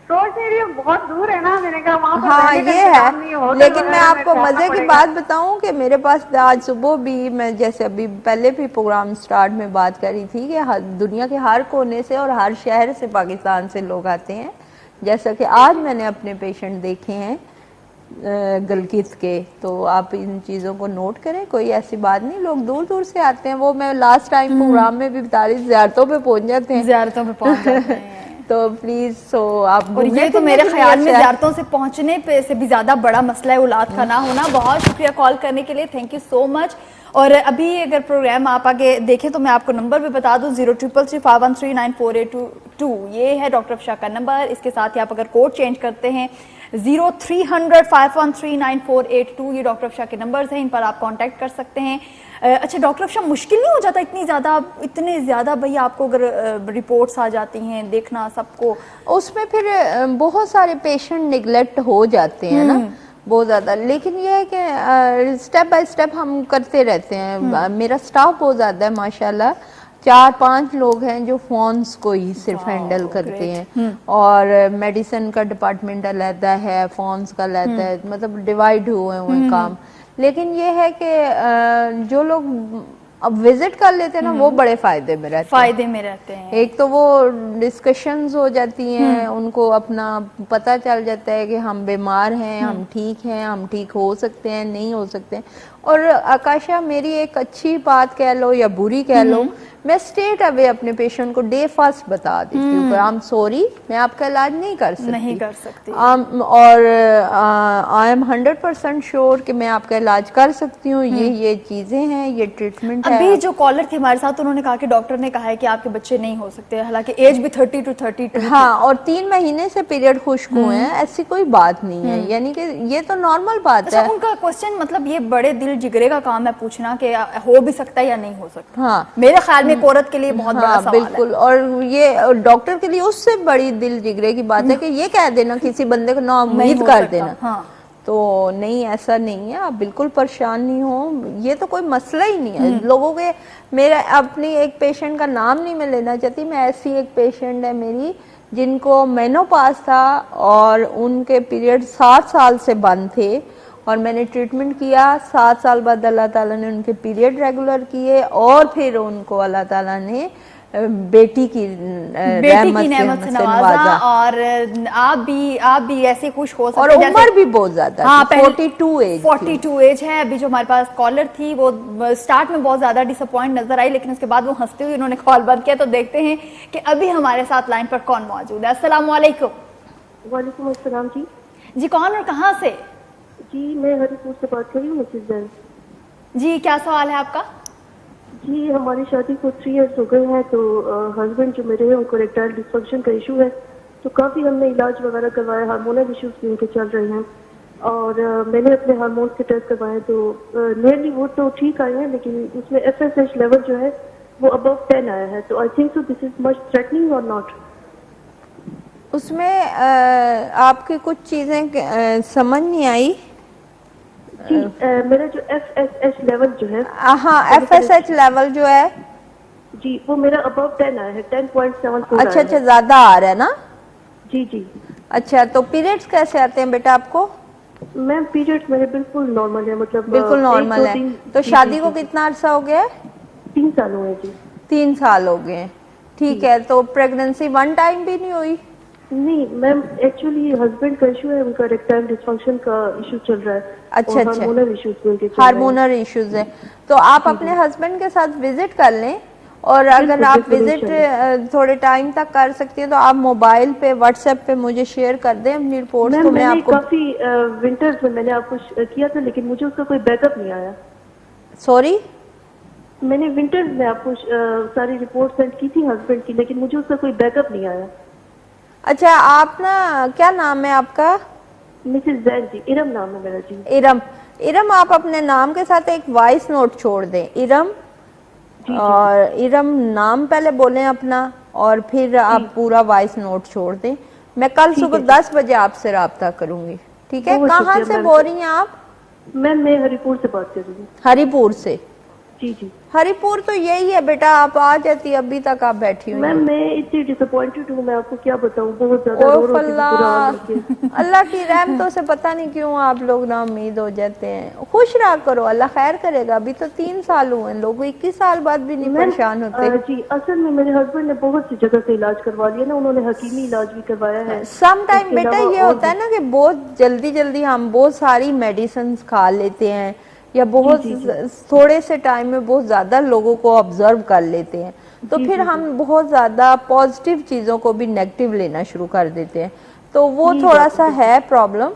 سوچ نہیں رہی ہوں، بہت دور ہے نا، میں نے کہا وہاں پر ہاں رہنے کا یہ انتظام نہیں ہے، ہوٹل لیکن میں وغیرہ آپ کو ٹھہرنا مزے کی پڑے گا۔ بات بتاؤں کہ میرے پاس آج صبح بھی، میں جیسے ابھی پہلے بھی پروگرام سٹارٹ میں بات کر رہی تھی کہ دنیا کے ہر کونے سے اور ہر شہر سے پاکستان سے لوگ آتے ہیں، جیسا کہ آج میں نے اپنے پیشنٹ دیکھے ہیں گلگت کے، تو آپ ان چیزوں کو نوٹ کریں، کوئی ایسی بات نہیں، لوگ دور دور سے آتے ہیں، وہ میں لاسٹ ٹائم پروگرام میں بھی بتا رہی زیارتوں پہ پہنچ جاتے ہیں، زیارتوں پہ پہنچ جاتے ہیں، تو پلیز سو آپ اور یہ تو میرے خیال میں زیارتوں سے پہنچنے پہ سے بھی زیادہ بڑا مسئلہ ہے اولاد کا نہ ہونا۔ بہت شکریہ کال کرنے کے لیے، تھینک یو سو مچ۔ اور ابھی اگر پروگرام آپ آگے دیکھیں تو میں آپ کو نمبر بھی بتا دوں، 0333513942، یہ ہے ڈاکٹر افشا کا نمبر، اس کے ساتھ ہی آپ اگر کوڈ چینج کرتے ہیں 0300513942، یہ ڈاکٹر افشا کے نمبرز ہیں، ان پر آپ کانٹیکٹ کر سکتے ہیں۔ اچھا ڈاکٹر افشا، مشکل نہیں ہو جاتا اتنے زیادہ بھئی آپ کو اگر رپورٹس آ جاتی ہیں دیکھنا سب کو؟ اس میں پھر بہت سارے پیشنٹ نگلیکٹ ہو جاتے ہیں نا، بہت زیادہ. لیکن یہ ہے کہ اسٹیپ بائی اسٹیپ ہم کرتے رہتے ہیں. میرا اسٹاف بہت زیادہ ہے ماشاءاللہ, 4-5 لوگ ہیں جو فونز کو ہی صرف ہینڈل کرتے ہیں, اور میڈیسن کا ڈپارٹمنٹ علیحدہ ہے, فونز کا علیحدہ ہے, مطلب ڈیوائڈ ہوئے ہوئے کام. لیکن یہ ہے کہ جو لوگ اب وزٹ کر لیتے ہیں نا وہ بڑے فائدے میں رہتے ہیں. ایک تو وہ ڈسکشنز ہو جاتی ہیں, ان کو اپنا پتہ چل جاتا ہے کہ ہم بیمار ہیں, ہم ٹھیک ہیں, ہم ٹھیک ہو سکتے ہیں, نہیں ہو سکتے ہیں. اور آکاشا میری ایک اچھی بات کہہ لو یا بری کہہ لو, میں اسٹیٹ اوے اپنے پیشنٹ کو ڈے فرسٹ بتا دیتی ہوں کہ I'm sorry, میں آپ کا علاج نہیں کر سکتی. اور I am 100% sure کہ میں آپ کا علاج کر سکتی ہوں, یہ چیزیں ہیں, یہ ٹریٹمنٹ ہے. ابھی جو کالر تھے ہمارے ساتھ, انہوں نے کہا کہ ڈاکٹر نے کہا ہے کہ آپ کے بچے نہیں ہو سکتے, حالانکہ ایج بھی 30 to 32. ہاں, اور 3 مہینے سے پیریڈ خشک ہوئے ہیں, ایسی کوئی بات نہیں ہے, یعنی کہ یہ تو نارمل بات ہے. ان کا کوسچن مطلب یہ بڑے دل جگرے کا کام ہے پوچھنا کہ ہو بھی سکتا ہے یا نہیں ہو سکتا. ہاں, میرے خیال میں ایک عورت کے لیے بہت بڑا سوال ہے. بالکل. اور یہ ڈاکٹر کے لیے اس سے بڑی دل جگرے کی بات ہے کہ یہ کہہ دینا کسی بندے کو نا امید کر دینا. تو نہیں, ایسا نہیں ہے, آپ بالکل پریشان نہیں ہو, یہ تو کوئی مسئلہ ہی نہیں ہے. لوگوں کے, میرا اپنی ایک پیشنٹ کا نام نہیں میں لینا چاہتی, میں ایسی ایک پیشنٹ ہے میری جن کو مینوپاز تھا اور ان کے پیریڈ 7 سال سے بند تھے, اور میں نے ٹریٹمنٹ کیا. 7 سال بعد اللہ تعالیٰ نے ان کے پیریڈ ریگولر کیے, اور پھر ان کو اللہ تعالیٰ نے بیٹی کی نعمت سے نوازا. اور آپ بھی ایسے خوش ہو سکتے. اور عمر بھی بہت زیادہ, 42 ایج ہے. ابھی جو ہمارے پاس کالر تھی وہ سٹارٹ میں بہت زیادہ ڈس اپوائنٹ نظر آئی, لیکن اس کے بعد وہ ہنستے ہوئے انہوں نے کال بند کیا. تو دیکھتے ہیں کہ ابھی ہمارے ساتھ لائن پر کون موجود ہے. السلام علیکم. وعلیکم السلام. جی کون اور کہاں سے؟ جی میں ہری پور سے بات کر رہی ہوں, مسز زین. جی کیا سوال ہے آپ کا؟ جی ہماری شادی کو 3 ایئرس ہو گئے ہیں, تو ہسبینڈ جو میرے ہیں ان کو اریکٹائل ڈسفنکشن کا ایشو ہے, تو کافی ہم نے علاج وغیرہ کروایا, ہارمونل ایشوز بھی ان کے چل رہے ہیں, اور میں نے اپنے ہارمونس کے ٹیسٹ کروائے تو نیئرلی وہ تو ٹھیک آئے ہیں, لیکن اس میں FSH لیول جو ہے وہ ابو 10 آیا ہے. تو I think so this is much threatening اور ناٹ. اس میں آپ کی کچھ چیزیں سمجھ نہیں آئی. جی میرا جو FSH لیول جو ہے, ہاں FSH لیول جو ہے جی وہ میرا ابو 10 آیا ہے, 10.74. اچھا زیادہ آ رہا ہے نا. جی. اچھا, تو پیریڈز کیسے آتے ہیں بیٹا آپ کو؟ میم پیریڈز میرے بالکل نارمل ہے, مطلب بالکل نارمل ہے. تو شادی کو کتنا عرصہ ہو گیا ہے؟ 3 سال ہوئے. جی 3 سال ہو گئے. ٹھیک ہے, تو پریگننسی 1 ٹائم بھی نہیں ہوئی؟ نہیں میم, ایکچولی ہسبینڈ کا ایشو ہے, ان کا اریکٹائل ڈسفنکشن کا ایشو چل رہا ہے. اچھا, ہارمونل ایشوز ہارمونل ایشوز ہیں. تو آپ اپنے ہسبینڈ کے ساتھ وزٹ کر لیں, اور اگر آپ وزٹ تھوڑے ٹائم تک کر سکتی ہیں تو آپ موبائل پہ واٹس ایپ پہ مجھے شیئر کر دیں اپنی رپورٹس. تو میں آپ کو کافی ونٹرز میں نے آپ کو کیا تھا, لیکن مجھے اس کا کوئی بیک اپ نہیں آیا. سوری, میں نے ونٹرز میں آپ کو ساری رپورٹ سینڈ کی تھی ہسبینڈ کی, لیکن مجھے اس کا کوئی بیک اپ نہیں آیا. اچھا, آپ نا کیا نام ہے آپ کا؟ مسز زین. جی ارم نام ہے میرا. جی ارم, آپ اپنے نام کے ساتھ ایک وائس نوٹ چھوڑ دیں. ارم, اور ارم نام پہلے بولیں اپنا, اور پھر آپ پورا وائس نوٹ چھوڑ دیں. میں کل صبح 10 بجے آپ سے رابطہ کروں گی, ٹھیک ہے؟ کہاں سے بول رہی ہیں آپ؟ میم میں ہری پور سے بات کر رہی ہوں. ہری پور سے. جی ہری پور تو یہی ہے بیٹا, آپ آ جاتی, ابھی تک آپ بیٹھی ہوئی. میم میں اتنی ڈس اپوائنٹڈ ہوں, میں آپ کو کیا بتاؤں, بہت زیادہ. اللہ کی رحمتوں سے پتہ نہیں کیوں آپ لوگ نا امید ہو جاتے ہیں. خوش رہا کرو, اللہ خیر کرے گا. ابھی تو 3 سال ہوئے ہیں, لوگ 21 سال بعد بھی نہیں پریشان ہوتے. جی اصل میں میرے ہسبینڈ نے بہت سی جگہ سے علاج کروا لیا نا, انہوں نے حکیمی علاج بھی کروایا ہے. سم ٹائم بیٹا یہ ہوتا ہے نا کہ بہت جلدی ہم بہت ساری میڈیسنز کھا لیتے ہیں, یا بہت تھوڑے سے ٹائم میں بہت زیادہ لوگوں کو آبزرو کر لیتے ہیں, تو پھر ہم بہت زیادہ پازیٹیو چیزوں کو بھی نیگیٹو لینا شروع کر دیتے ہیں. تو وہ تھوڑا سا ہے پرابلم.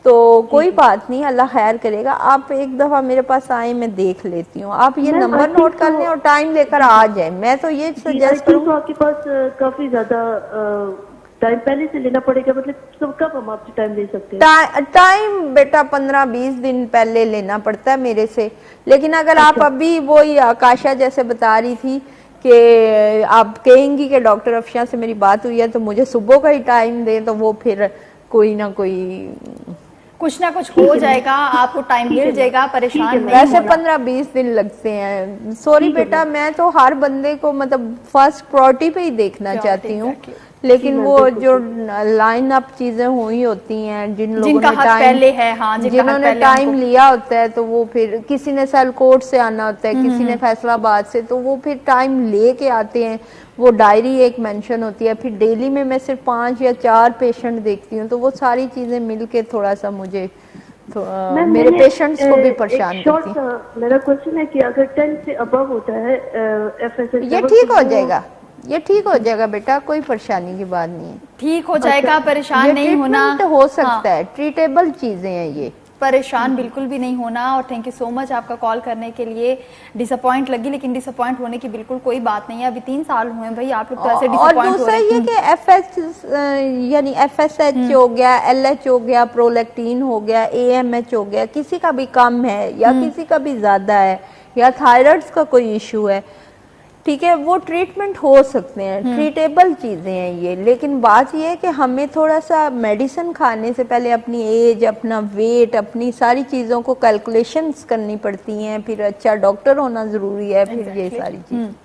تو کوئی بات نہیں, اللہ خیر کرے گا. آپ ایک دفعہ میرے پاس آئیں, میں دیکھ لیتی ہوں. آپ یہ نمبر نوٹ کر لیں اور ٹائم لے کر آ جائیں. میں تو یہ سجیسٹ کروں گی. آپ کے پاس کافی زیادہ ٹائم پہلے سے لینا پڑے گا, مطلب کب ہم آپ سے ٹائم لے سکتے ہیں؟ ٹائم بیٹا 15-20 دن پہلے لینا پڑتا ہے میرے سے. لیکن اگر آپ ابھی وہی آکاشا جیسے بتا رہی تھی کہ آپ کہیں گی کہ ڈاکٹر افشاں سے میری بات ہوئی ہے تو مجھے صبح کا ہی ٹائم دیں, تو وہ پھر کوئی نہ کوئی कुछ ना कुछ हो जाएगा, आपको टाइम मिल जाएगा, परेशान नहीं वैसे होना। 15-20 दिन लगते हैं। सॉरी बेटा, मैं तो हर बंदे को मतलब फर्स्ट प्रायोरिटी पे ही देखना चाहती हूँ, लेकिन वो जो लाइन अप चीजें हुई होती हैं, जिन लोगों जिनका ने हक पहले है, हाँ, जिन्होंने टाइम लिया होता है, तो वो फिर किसी ने सियालकोट से आना होता है, किसी ने फैसलाबाद से, तो वो फिर टाइम लेके आते हैं। वो डायरी एक मेंशन होती है, फिर डेली में मैं सिर्फ 5 या 4 पेशेंट देखती हूँ, तो वो सारी चीजें मिलके थोड़ा सा मुझे मेरे पेशेंट्स को भी परेशान करती हैं। मेरा क्वेश्चन है कि अगर 10 से अबव होता है FSH, ये ठीक हो जाएगा, ये ठीक हो जाएगा बेटा, कोई परेशानी की बात नहीं है, ठीक हो जाएगा, परेशान नहीं होना। हो सकता है, ट्रीटेबल चीजें हैं ये, परेशान बिल्कुल भी नहीं होना। और थैंक यू सो मच आपका कॉल करने के लिए। डिसअपॉइंट लगी, लेकिन डिसअपॉइंट होने की बिल्कुल कोई बात नहीं है। अभी 3 साल हुए हैं भाई, आप लोग तो ऐसे और डिसअपॉइंट हो दूसरा रहे ये हैं। कि यानी FSH हो गया, LH हो गया, प्रोलैक्टिन हो गया, AMH हो गया, किसी का भी कम है या किसी का भी ज्यादा है, या थायराइड का कोई इशू है, ठीक है, वो ट्रीटमेंट हो सकते हैं, ट्रीटेबल चीजें हैं ये। लेकिन बात ये है कि हमें थोड़ा सा मेडिसिन खाने से पहले अपनी एज, अपना वेट, अपनी सारी चीजों को कैलकुलेशंस करनी पड़ती हैं, फिर अच्छा डॉक्टर होना जरूरी है, फिर ये सारी चीज।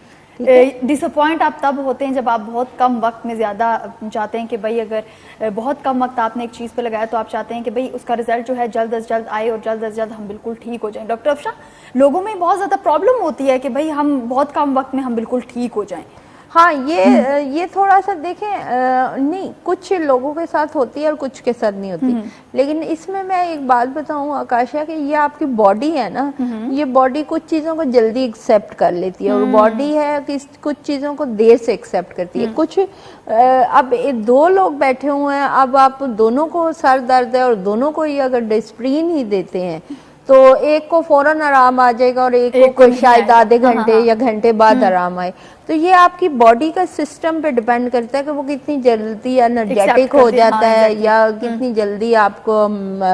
डिसअपॉइंट आप तब होते हैं जब आप बहुत कम वक्त में ज़्यादा चाहते हैं कि भाई अगर बहुत कम वक्त आपने एक चीज़ पे लगाया तो आप चाहते हैं कि भाई उसका रिजल्ट जो है जल्द अज जल्द आए और जल्द अज जल्द हम बिल्कुल ठीक हो जाएं। डॉक्टर अफशा, लोगों में बहुत ज़्यादा प्रॉब्लम होती है कि भाई हम बहुत कम वक्त में हम बिल्कुल ठीक हो जाएं। हाँ, ये थोड़ा सा देखें, नहीं, कुछ लोगों के साथ होती है और कुछ के साथ नहीं होती, लेकिन इसमें मैं एक बात बताऊं आकाशा, कि ये आपकी बॉडी है ना, ये बॉडी कुछ चीजों को जल्दी एक्सेप्ट कर लेती है, और बॉडी है कि कुछ चीजों को देर से एक्सेप्ट करती है। कुछ अब 2 लोग बैठे हुए हैं, अब आप दोनों को सर दर्द है और दोनों को ही अगर डिस्प्रिन ही देते हैं, तो एक को फौरन आराम आ जाएगा और एक को शायद आधे घंटे या घंटे बाद आराम आए। तो ये आपकी बॉडी का सिस्टम पे डिपेंड करता है कि वो कितनी जल्दी एनर्जेटिक हो जाता है, या कितनी जल्दी आपको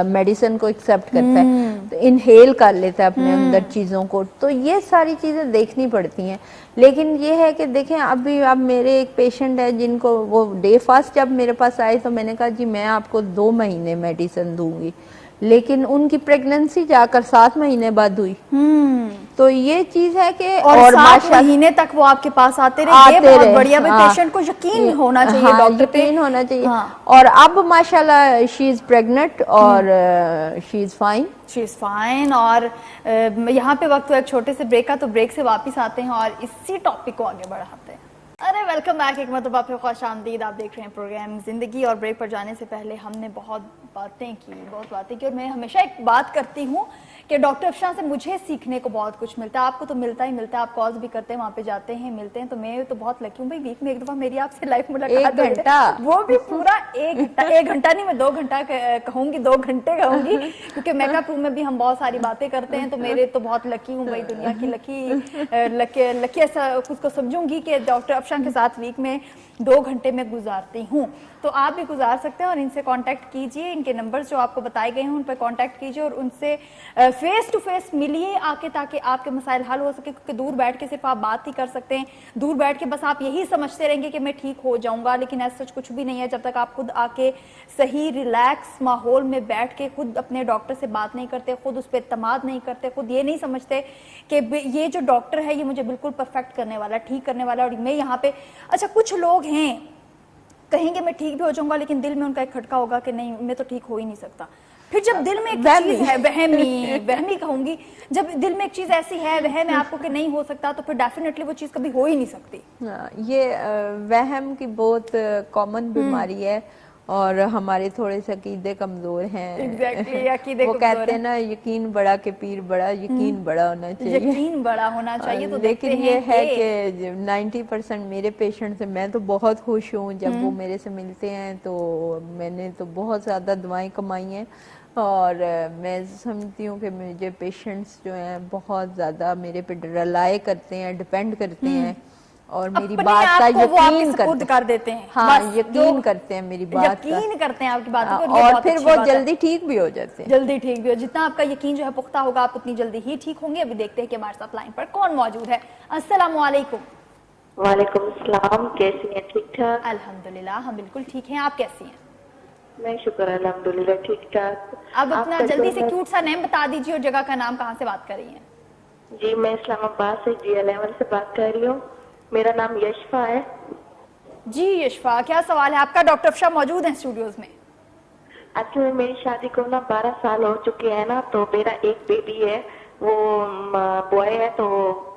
मेडिसिन को एक्सेप्ट करता है, तो इनहेल कर लेता है अपने अंदर चीजों को। तो ये सारी चीजें देखनी पड़ती हैं। लेकिन ये है कि देखें, अभी अब मेरे एक पेशेंट है जिनको वो डे फर्स्ट जब मेरे पास आए तो मैंने कहा जी मैं आपको 2 महीने मेडिसिन दूंगी, लेकिन उनकी प्रेगनेंसी जाकर 7 महीने बाद हुई। तो ये चीज है कि और 7 महीने तक वो आपके पास आते रहे, बहुत बढ़िया। हाँ, पेशेंट को यकीन होना चाहिए, हाँ, डॉक्टर पे यकीन होना चाहिए। हाँ। और अब माशाल्लाह शी इज प्रेग्नेंट और she is fine, she is fine. और यहाँ पे वक्त हुआ एक छोटे से ब्रेक का, तो ब्रेक से वापस आते हैं और इसी टॉपिक को आगे बढ़ाते हैं। अरे वेलकम बैक, एक मतलब आपको खुश आमदीद। आप देख रहे हैं प्रोग्राम जिंदगी। और ब्रेक पर जाने से पहले हमने बहुत बातें की और मैं हमेशा एक बात करती हूँ कि डॉक्टर अफशा से मुझे सीखने को बहुत कुछ मिलता है। आपको तो मिलता ही मिलता है, आप कॉल्स भी करते हैं, वहाँ पे जाते हैं, मिलते हैं। तो मैं तो बहुत लकी हूँ भाई, वीक में एक दफा मेरी आपसे लाइव मुलाकात, 1 घंटा, वो भी पूरा 1 घंटा। 1 घंटा नहीं, मैं 2 घंटा कहूंगी, 2 घंटे कहूंगी, क्योंकि मेकअप रूम में भी हम बहुत सारी बातें करते हैं। तो मेरे तो बहुत लकी हूँ भाई, दुनिया की लकी ऐसा उसको समझूंगी कि डॉक्टर अफशा के साथ वीक में 2 घंटे में गुजारती हूँ। तो आप भी गुजार सकते हैं और इनसे कांटेक्ट कीजिए। इनके नंबर्स जो आपको बताए गए हैं उन पर कांटेक्ट कीजिए और उनसे फेस टू फेस मिलिए आके, ताकि आपके मसाइल हल हो सके। क्योंकि दूर बैठ के सिर्फ आप बात ही कर सकते हैं, दूर बैठ के बस आप यही समझते रहेंगे कि मैं ठीक हो जाऊंगा, लेकिन ऐसा कुछ भी नहीं है। जब तक आप खुद आके सही रिलैक्स माहौल में बैठ के खुद अपने डॉक्टर से बात नहीं करते, खुद उस पर एतमाद नहीं करते, खुद ये नहीं समझते कि ये जो डॉक्टर है ये मुझे बिल्कुल परफेक्ट करने वाला, ठीक करने वाला, और मैं यहाँ पे। अच्छा, कुछ लोग हैं कहेंगे मैं ठीक भी हो जाऊंगा, लेकिन दिल में उनका एक खटका होगा कि नहीं मैं तो ठीक हो ही नहीं सकता। फिर जब दिल में एक चीज है, वहमी कहूंगी, जब दिल में एक चीज ऐसी है वहम है आपको कि नहीं हो सकता, तो फिर डेफिनेटली वो चीज कभी हो ही नहीं सकती। ये वहम की बहुत कॉमन बीमारी है और हमारे थोड़े से अकीदे कमजोर हैं। अकीदे वो कहते हैं ना, यकीन बड़ा के पीर बड़ा, यकीन बड़ा होना चाहिए, यकीन बड़ा होना चाहिए। तो लेकिन ये है कि 90% मेरे पेशेंट से मैं तो बहुत खुश हूँ जब वो मेरे से मिलते हैं। तो मैंने तो बहुत ज़्यादा दवाएं कमाई हैं और मैं समझती हूँ कि मुझे पेशेंट्स जो हैं बहुत ज़्यादा मेरे पे रिलाय करते हैं, डिपेंड करते हैं और मेरी बात का यकीन कर देते हैं। हाँ, यकीन करते हैं मेरी बात का, यकीन करते हैं आपकी बातों को, और फिर वो जल्दी ठीक भी हो जाते हैं। जल्दी ठीक भी हो, जितना आपका यकीन जो है पुख्ता होगा, आप उतनी जल्दी ही ठीक होंगे। अभी देखते हैं कि हमारे साथ लाइन पर कौन मौजूद है। अस्सलाम वालेकुम। वालेकुम सलाम, कैसी हैं? ठीक ठाक? अल्हम्दुलिल्लाह, हम बिल्कुल ठीक हैं। आप कैसी हैं? मैं शुक्र अल्हम्दुलिल्लाह ठीक ठाक। अब अपना आपका जल्दी से जो है- क्यूट सा नेम बता दीजिए और जगह का नाम, कहाँ से बात कर रही हैं? जी मैं इस्लामाबाद से G11 से बात कर रही हूँ। मेरा नाम यशफा है। जी यशफा, क्या सवाल है आपका? डॉक्टर अफशा मौजूद हैं स्टूडियोज में। एक्चुअली में मेरी शादी को ना 12 साल हो चुके हैं ना, तो मेरा एक बेबी है, वो बॉय है, तो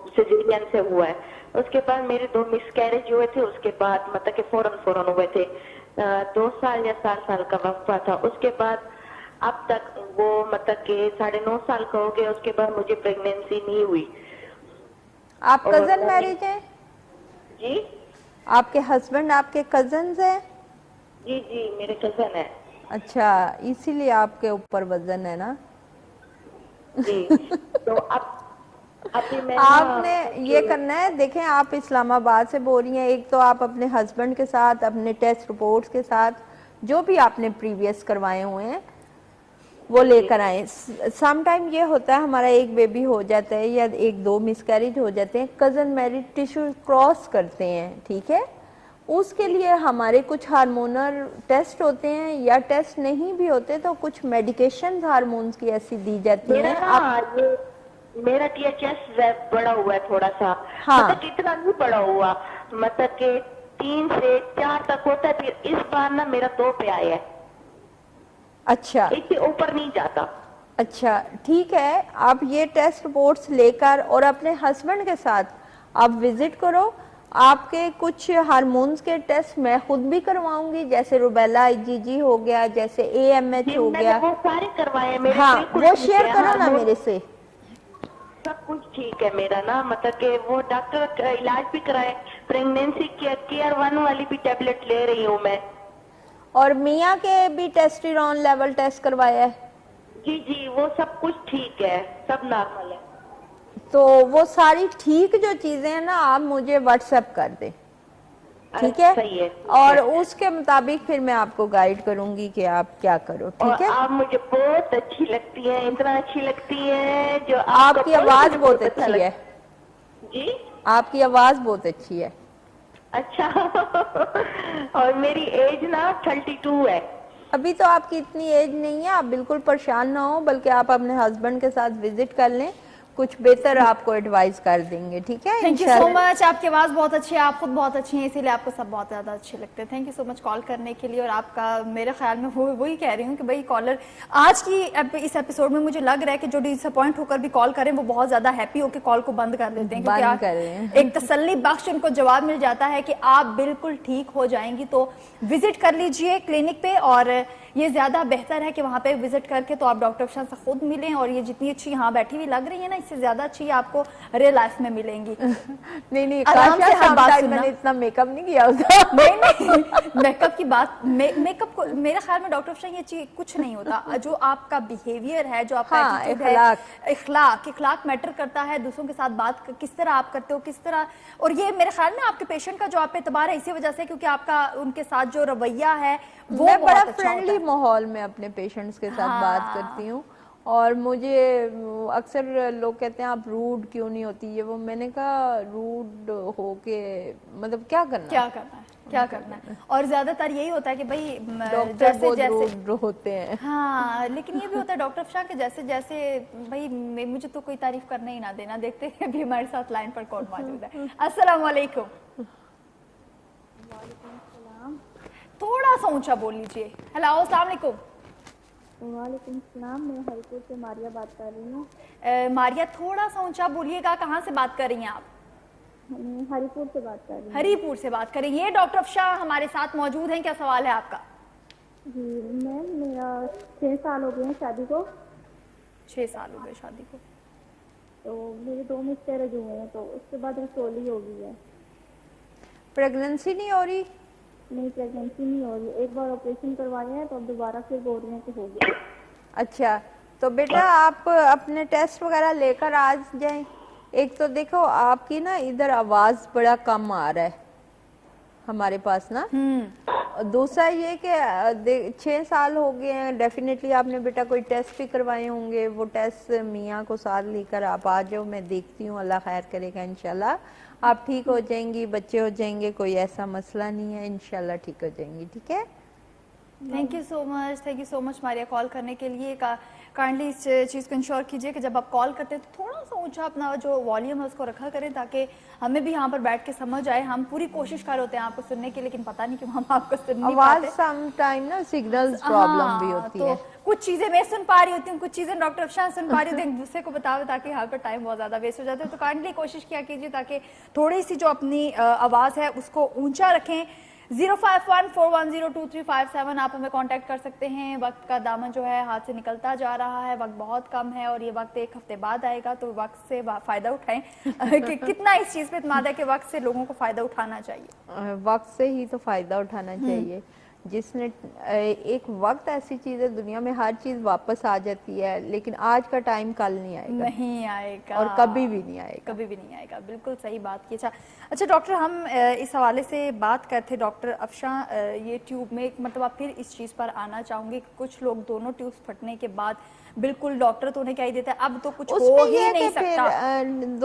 सिजेरियन से हुआ है। उसके बाद मेरे 2 मिसकैरेज हुए थे, उसके बाद मतलब कि फौरन हुए थे। 2 साल या 4 साल का वक्त हुआ था। उसके बाद अब तक वो मतलब कि 9.5 साल का हो गया। उसके बाद मुझे प्रेगनेंसी नहीं हुई। आप और कजन मैंने- मैरिज हैं? जी आपके हस्बैंड आपके कजन्स हैं? जी जी मेरे कजन है। अच्छा, इसीलिए आपके ऊपर वजन है ना। जी तो अब अभी मैं आपने ये करना है, देखें आप इस्लामाबाद से बोल रही हैं, एक तो आप अपने हस्बैंड के साथ अपने टेस्ट रिपोर्ट्स के साथ जो भी आपने प्रीवियस करवाए हुए हैं वो लेकर आए। सम टाइम ये होता है हमारा एक बेबी हो जाता है या 1-2 मिसकैरेज हो जाते हैं, कजन मैरिज टिश्यू क्रॉस करते हैं, ठीक है, उसके लिए हमारे कुछ हार्मोनल टेस्ट होते हैं या टेस्ट नहीं भी होते तो कुछ मेडिकेशन हार्मोन्स की ऐसी दी जाती मेरा हैं। ना आप मेरा THS बड़ा हुआ है थोड़ा सा। हाँ। मतलब इतना नहीं बड़ा हुआ, मतलब कि 3 से 4 तक होता है। फिर इस बार ना मेरा 2 पे आया है, अच्छा इससे ऊपर नहीं जाता। अच्छा ठीक है, आप ये टेस्ट रिपोर्ट्स लेकर और अपने हस्बैंड के साथ आप विजिट करो। आपके कुछ हार्मोन्स के टेस्ट मैं खुद भी करवाऊंगी, जैसे रुबेला IgG हो गया, जैसे AMH हो मैंने गया। वो सारे करवाए हैं मेरे, हाँ, बिल्कुल वो ठीक शेयर है। करो हाँ, ना वो मेरे से। सब कुछ ठीक है मेरा ना, मतलब कि वो डॉक्टर का इलाज भी कराए। प्रेगनेंसी केयर 1 वाली भी टेबलेट ले रही हूँ मैं। और मियाँ के भी टेस्टिरोन लेवल टेस्ट करवाया है? जी जी वो सब कुछ ठीक है, सब नॉर्मल है। तो वो सारी ठीक जो चीजें हैं ना आप मुझे व्हाट्सएप कर दें, ठीक है? सही है, और उसके मुताबिक फिर मैं आपको गाइड करूंगी कि आप क्या करो, और ठीक है? आप मुझे बहुत अच्छी लगती है, इतना अच्छी लगती है जो आपकी आवाज बहुत अच्छी है। जी आपकी आवाज बहुत अच्छी है। अच्छा और मेरी एज ना 32 है। अभी तो आपकी इतनी एज नहीं है, आप बिल्कुल परेशान ना हो, बल्कि आप अपने हस्बैंड के साथ विजिट कर लें, कुछ बेहतर आपको एडवाइस कर देंगे, ठीक है? थैंक यू सो इंशाल्लाह। मच। आपकी आवाज़ बहुत अच्छी है, आप खुद बहुत अच्छी हैं, इसीलिए आपको सब बहुत ज़्यादा अच्छे लगते हैं। Thank you so much call करने के लिए। और आपका मेरे ख्याल में वही कह रही हूँ कि भाई कॉलर आज की इस एपिसोड में मुझे लग रहा है कि जो डिसअपॉइंट होकर भी कॉल करें वो बहुत ज़्यादा हैप्पी होकर कॉल को बंद कर देते हैं, बंद कर क्योंकि रहे हैं। एक तसल्ली बख्श उनको जवाब मिल जाता है कि आप बिल्कुल ठीक हो जाएंगी। तो विजिट कर लीजिए क्लिनिक पे, और ये ज़्यादा बेहतर है कि वहाँ पे विजिट करके तो आप डॉक्टर अफशा से खुद मिलें, और ये जितनी अच्छी यहाँ बैठी हुई लग रही है ना, इससे ज़्यादा अच्छी आपको रियल लाइफ में मिलेंगी। नहीं आराम से हर बात सुनना। मैंने इतना मेकअप नहीं किया होता। नहीं मेकअप की बात, मेकअप को मेरे ख्याल में डॉक्टर अफशा ये चीज कुछ नहीं होता। जो आपका बिहेवियर है, जो आपका हाँ, एटीट्यूड है, इखलाक मैटर करता है। दूसरों के साथ बात किस तरह आप करते हो, किस तरह, और ये मेरे ख्याल में आपके पेशेंट का जो आप पे एतबार है इसी वजह से, क्योंकि आपका उनके साथ जो रवैया है वो मैं बड़ा बहुत अच्छा होता फ्रेंडली है। माहौल में अपने पेशेंट्स के साथ हाँ। बात करती हूँ। और मुझे अक्सर लोग कहते हैं आप रूड क्यों नहीं होती, ये वो, मैंने कहा रूड होके मतलब क्या करना क्या करना है। और ज्यादातर यही होता है कि भाई डॉक्टर जैसे बहुत जैसे रूड होते हैं। हाँ, लेकिन ये भी होता है डॉक्टर अफशा के जैसे जैसे भाई मुझे तो कोई तारीफ करना ही ना देना। देखते हैं अभी हमारे साथ लाइन पर कौन मौजूद है। अस्सलाम वालेकुम। थोड़ा सा ऊंचा बोल लीजिए। हेलो, अस्सलाम वालेकुम। वालेकुम सलाम, मैं हरिपुर से मारिया बात कर रही हूँ। मारिया, थोड़ा सा ऊंचा बोलिएगा। कहाँ से बात कर रही हैं आप? मैं हरिपुर से बात कर रही हूँ। हरिपुर से बात कर रही हैं। ये डॉक्टर अफशा हमारे साथ मौजूद हैं, क्या सवाल है आपका? जी मैम, मेरा 6 साल हो गए हैं शादी को। 6 साल हो गए शादी को। तो मेरे 2 मिसकैरेज हुए हैं, तो उसके बाद रसोली हो गई है। प्रेगनेंसी नहीं हो रही? नहीं, प्रेगनेंसी नहीं हो रही। एक बार ऑपरेशन करवाया है तो अब दोबारा फिर बोल रहे हैं कि हो गया। अच्छा, तो बेटा आप अपने टेस्ट वगैरह लेकर आ जाएं। एक तो देखो आपकी ना इधर आवाज बड़ा कम आ रहा है हमारे पास ना। दूसरा ये कि 6 साल हो गए हैं, डेफिनेटली आपने बेटा कोई टेस्ट भी करवाए होंगे। वो टेस्ट मियाँ को साथ लेकर आप आ जाओ, मैं देखती हूँ, अल्लाह खैर करेगा इंशाल्लाह। आप ठीक हो जाएंगी, बच्चे हो जाएंगे, कोई ऐसा मसला नहीं है, इंशाल्लाह ठीक हो जाएंगी, ठीक है? Thank you so much Maria call करने के लिए। काइंडली इस चीज़ को इंश्योर कीजिए कि जब आप कॉल करते हैं तो थोड़ा सा ऊंचा अपना जो वॉल्यूम है उसको रखा करें, ताकि हमें भी यहाँ पर बैठ के समझ आए। हम पूरी कोशिश कर रहे होते हैं आपको सुनने की, लेकिन पता नहीं क्यों हम आपको सुन नहीं आवाज पाते। सम टाइम ना सिग्नल्स प्रॉब्लम भी होती तो है। कुछ चीजें मैं सुन पा रही होती हूँ, कुछ चीजें डॉक्टर अफशान सुन पा रही होती हैं, एक दूसरे को बताओ ताकि यहाँ पर टाइम बहुत ज्यादा वेस्ट हो जाता है। तो काइंडली कोशिश किया कीजिए ताकि थोड़ी सी जो अपनी आवाज है उसको ऊंचा रखें। 0514102357 आप हमें कांटेक्ट कर सकते हैं। वक्त का दामन जो है हाथ से निकलता जा रहा है, वक्त बहुत कम है और ये वक्त एक हफ्ते बाद आएगा, तो वक्त से फायदा उठाएं। कि कितना इस चीज पे इत्मीनान है कि वक्त से लोगों को फायदा उठाना चाहिए। वक्त से ही तो फायदा उठाना चाहिए। जिसने एक वक्त ऐसी चीज है दुनिया में हर चीज वापस आ जाती है, लेकिन आज का टाइम कल नहीं आएगा और कभी भी नहीं आएगा। बिल्कुल सही बात की। अच्छा डॉक्टर, हम इस हवाले से बात करते डॉक्टर अफशान, ये ट्यूब में मतलब आप फिर इस चीज़ पर आना चाहूंगी। कुछ लोग दोनों ट्यूब्स फटने के बाद बिल्कुल डॉक्टर तो उन्हें क्या ही देता है, अब तो कुछ हो ही नहीं सकता,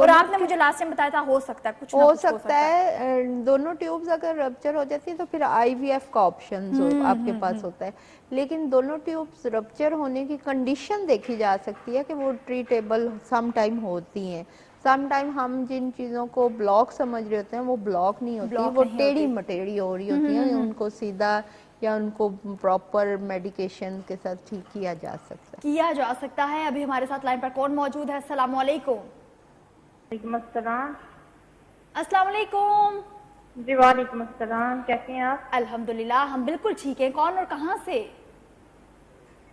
और आपने मुझे लास्ट टाइम बताया था हो सकता है कुछ हो सकता है। दोनों ट्यूब्स अगर रप्चर हो जाती है तो फिर IVF का ऑप्शन आपके पास होता है, लेकिन दोनों ट्यूब्स रप्चर होने की कंडीशन देखी जा सकती है कि वो ट्रीटेबल सम टाइम होती हैं। सम टाइम हम जिन चीजों को ब्लॉक समझ रहे होते हैं वो ब्लॉक नहीं होती, वो टेढ़ी मटेढ़ी हो रही होती है, उनको सीधा या उनको प्रॉपर मेडिकेशन के साथ ठीक किया जा सकता है। अभी हमारे साथ लाइन पर कौन मौजूद है? अस्सलाम वालेकुम। अस्सलाम वालेकुम। जी वालेकुम अस्सलाम, कैसे हैं आप? अल्हम्दुलिल्लाह हम बिल्कुल ठीक हैं। कौन और कहाँ से?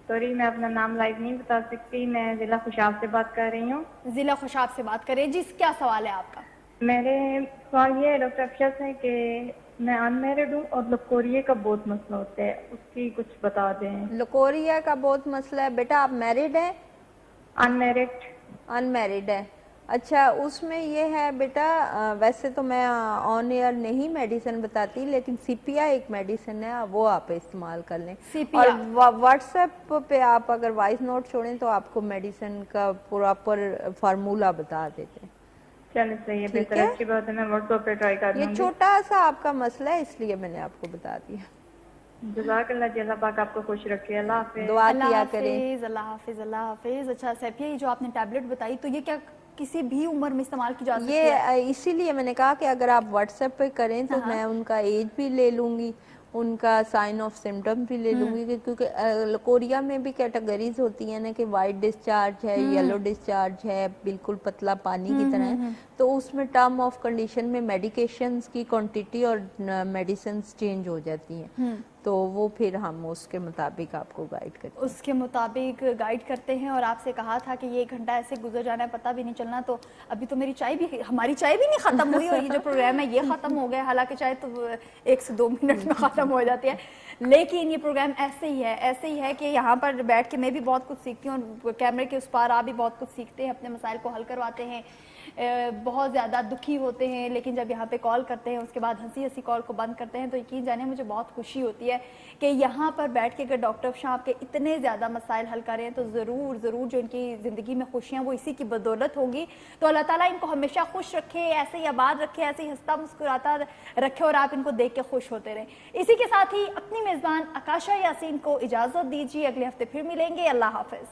सॉरी मैं अपना नाम लाइव नहीं बता सकती, मैं जिला खुशाब से बात कर रही हूँ। जिला खुशाब से बात करें जी, क्या सवाल है आपका? मेरे सवाल ये है डॉक्टर अफशान से कि मैं अनमेरिड हूँ और लकोरिया का बहुत मसला होता है, उसकी कुछ बता दें। लकोरिया का बहुत मसला है बेटा, आप मैरिड हैं? अनमेरिड है। अच्छा, उसमें ये है बेटा, वैसे तो मैं ऑन एयर नहीं मेडिसिन बताती, लेकिन सीपिया एक मेडिसिन है, वो आप इस्तेमाल कर लें। और व्हाट्सएप पे आप अगर वॉइस नोट छोड़ें तो आपको मेडिसिन का प्रॉपर फार्मूला बता देते हैं। चलो सही है, बेहतर, अच्छी बात है, मैं व्हाट्सएप पे ट्राई कर लूंगी। ये छोटा सा आपका मसला है इसलिए मैंने आपको बता दिया। जज़ाकल्लाह, अल्लाह पाक आपको खुश रखे, अल्लाह हाफिज़। दुआ किया करें। अल्लाह हाफिज। अच्छा सैफिया, ये जो आपने टैबलेट बताई तो ये क्या किसी भी उम्र में इस्तेमाल की जा सकती है? ये इसीलिए मैंने कहा कि अगर आप व्हाट्सएप पे करें तो मैं उनका एज भी ले लूंगी, उनका साइन ऑफ सिम्टम भी ले लूंगी, क्योंकि लकोरिया में भी कैटेगरीज होती है ना कि वाइट डिस्चार्ज है, येलो डिस्चार्ज है, बिल्कुल पतला पानी की तरह है, तो उसमें टर्म ऑफ कंडीशन में मेडिकेशंस की क्वांटिटी और मेडिसिन चेंज हो जाती हैं, तो वो फिर हम उसके मुताबिक आपको गाइड करते हैं। और आपसे कहा था कि ये 1 घंटा ऐसे गुजर जाना है पता भी नहीं चलना, तो अभी तो हमारी चाय भी नहीं खत्म हुई और ये जो प्रोग्राम है ये खत्म हो गया, हालांकि चाय तो 1 से 2 मिनट में खत्म हो जाती है, लेकिन ये प्रोग्राम ऐसे ही है कि यहाँ पर बैठ के मैं भी बहुत कुछ सीखती हूँ और कैमरे के उस पार आप भी बहुत कुछ सीखते हैं, अपने मसाइल को हल करवाते हैं, बहुत ज़्यादा दुखी होते हैं, लेकिन जब यहाँ पे कॉल करते हैं उसके बाद हंसी कॉल को बंद करते हैं, तो यकीन जाने मुझे बहुत खुशी होती है कि यहाँ पर बैठ के अगर डॉक्टर अफशान आपके इतने ज़्यादा मसाइल हल करें तो ज़रूर जो इनकी ज़िंदगी में खुशियाँ वो इसी की बदौलत होगी। तो अल्लाह ताला इनको हमेशा खुश रखे, ऐसे ही आबाद रखे, ऐसे ही हंसता मुस्कुराता रखे और आप इनको देख के खुश होते रहें। इसी के साथ ही अपनी मेज़बान आकाशा यासीन को इजाज़त दीजिए, अगले हफ्ते फिर मिलेंगे। अल्लाह हाफिज़।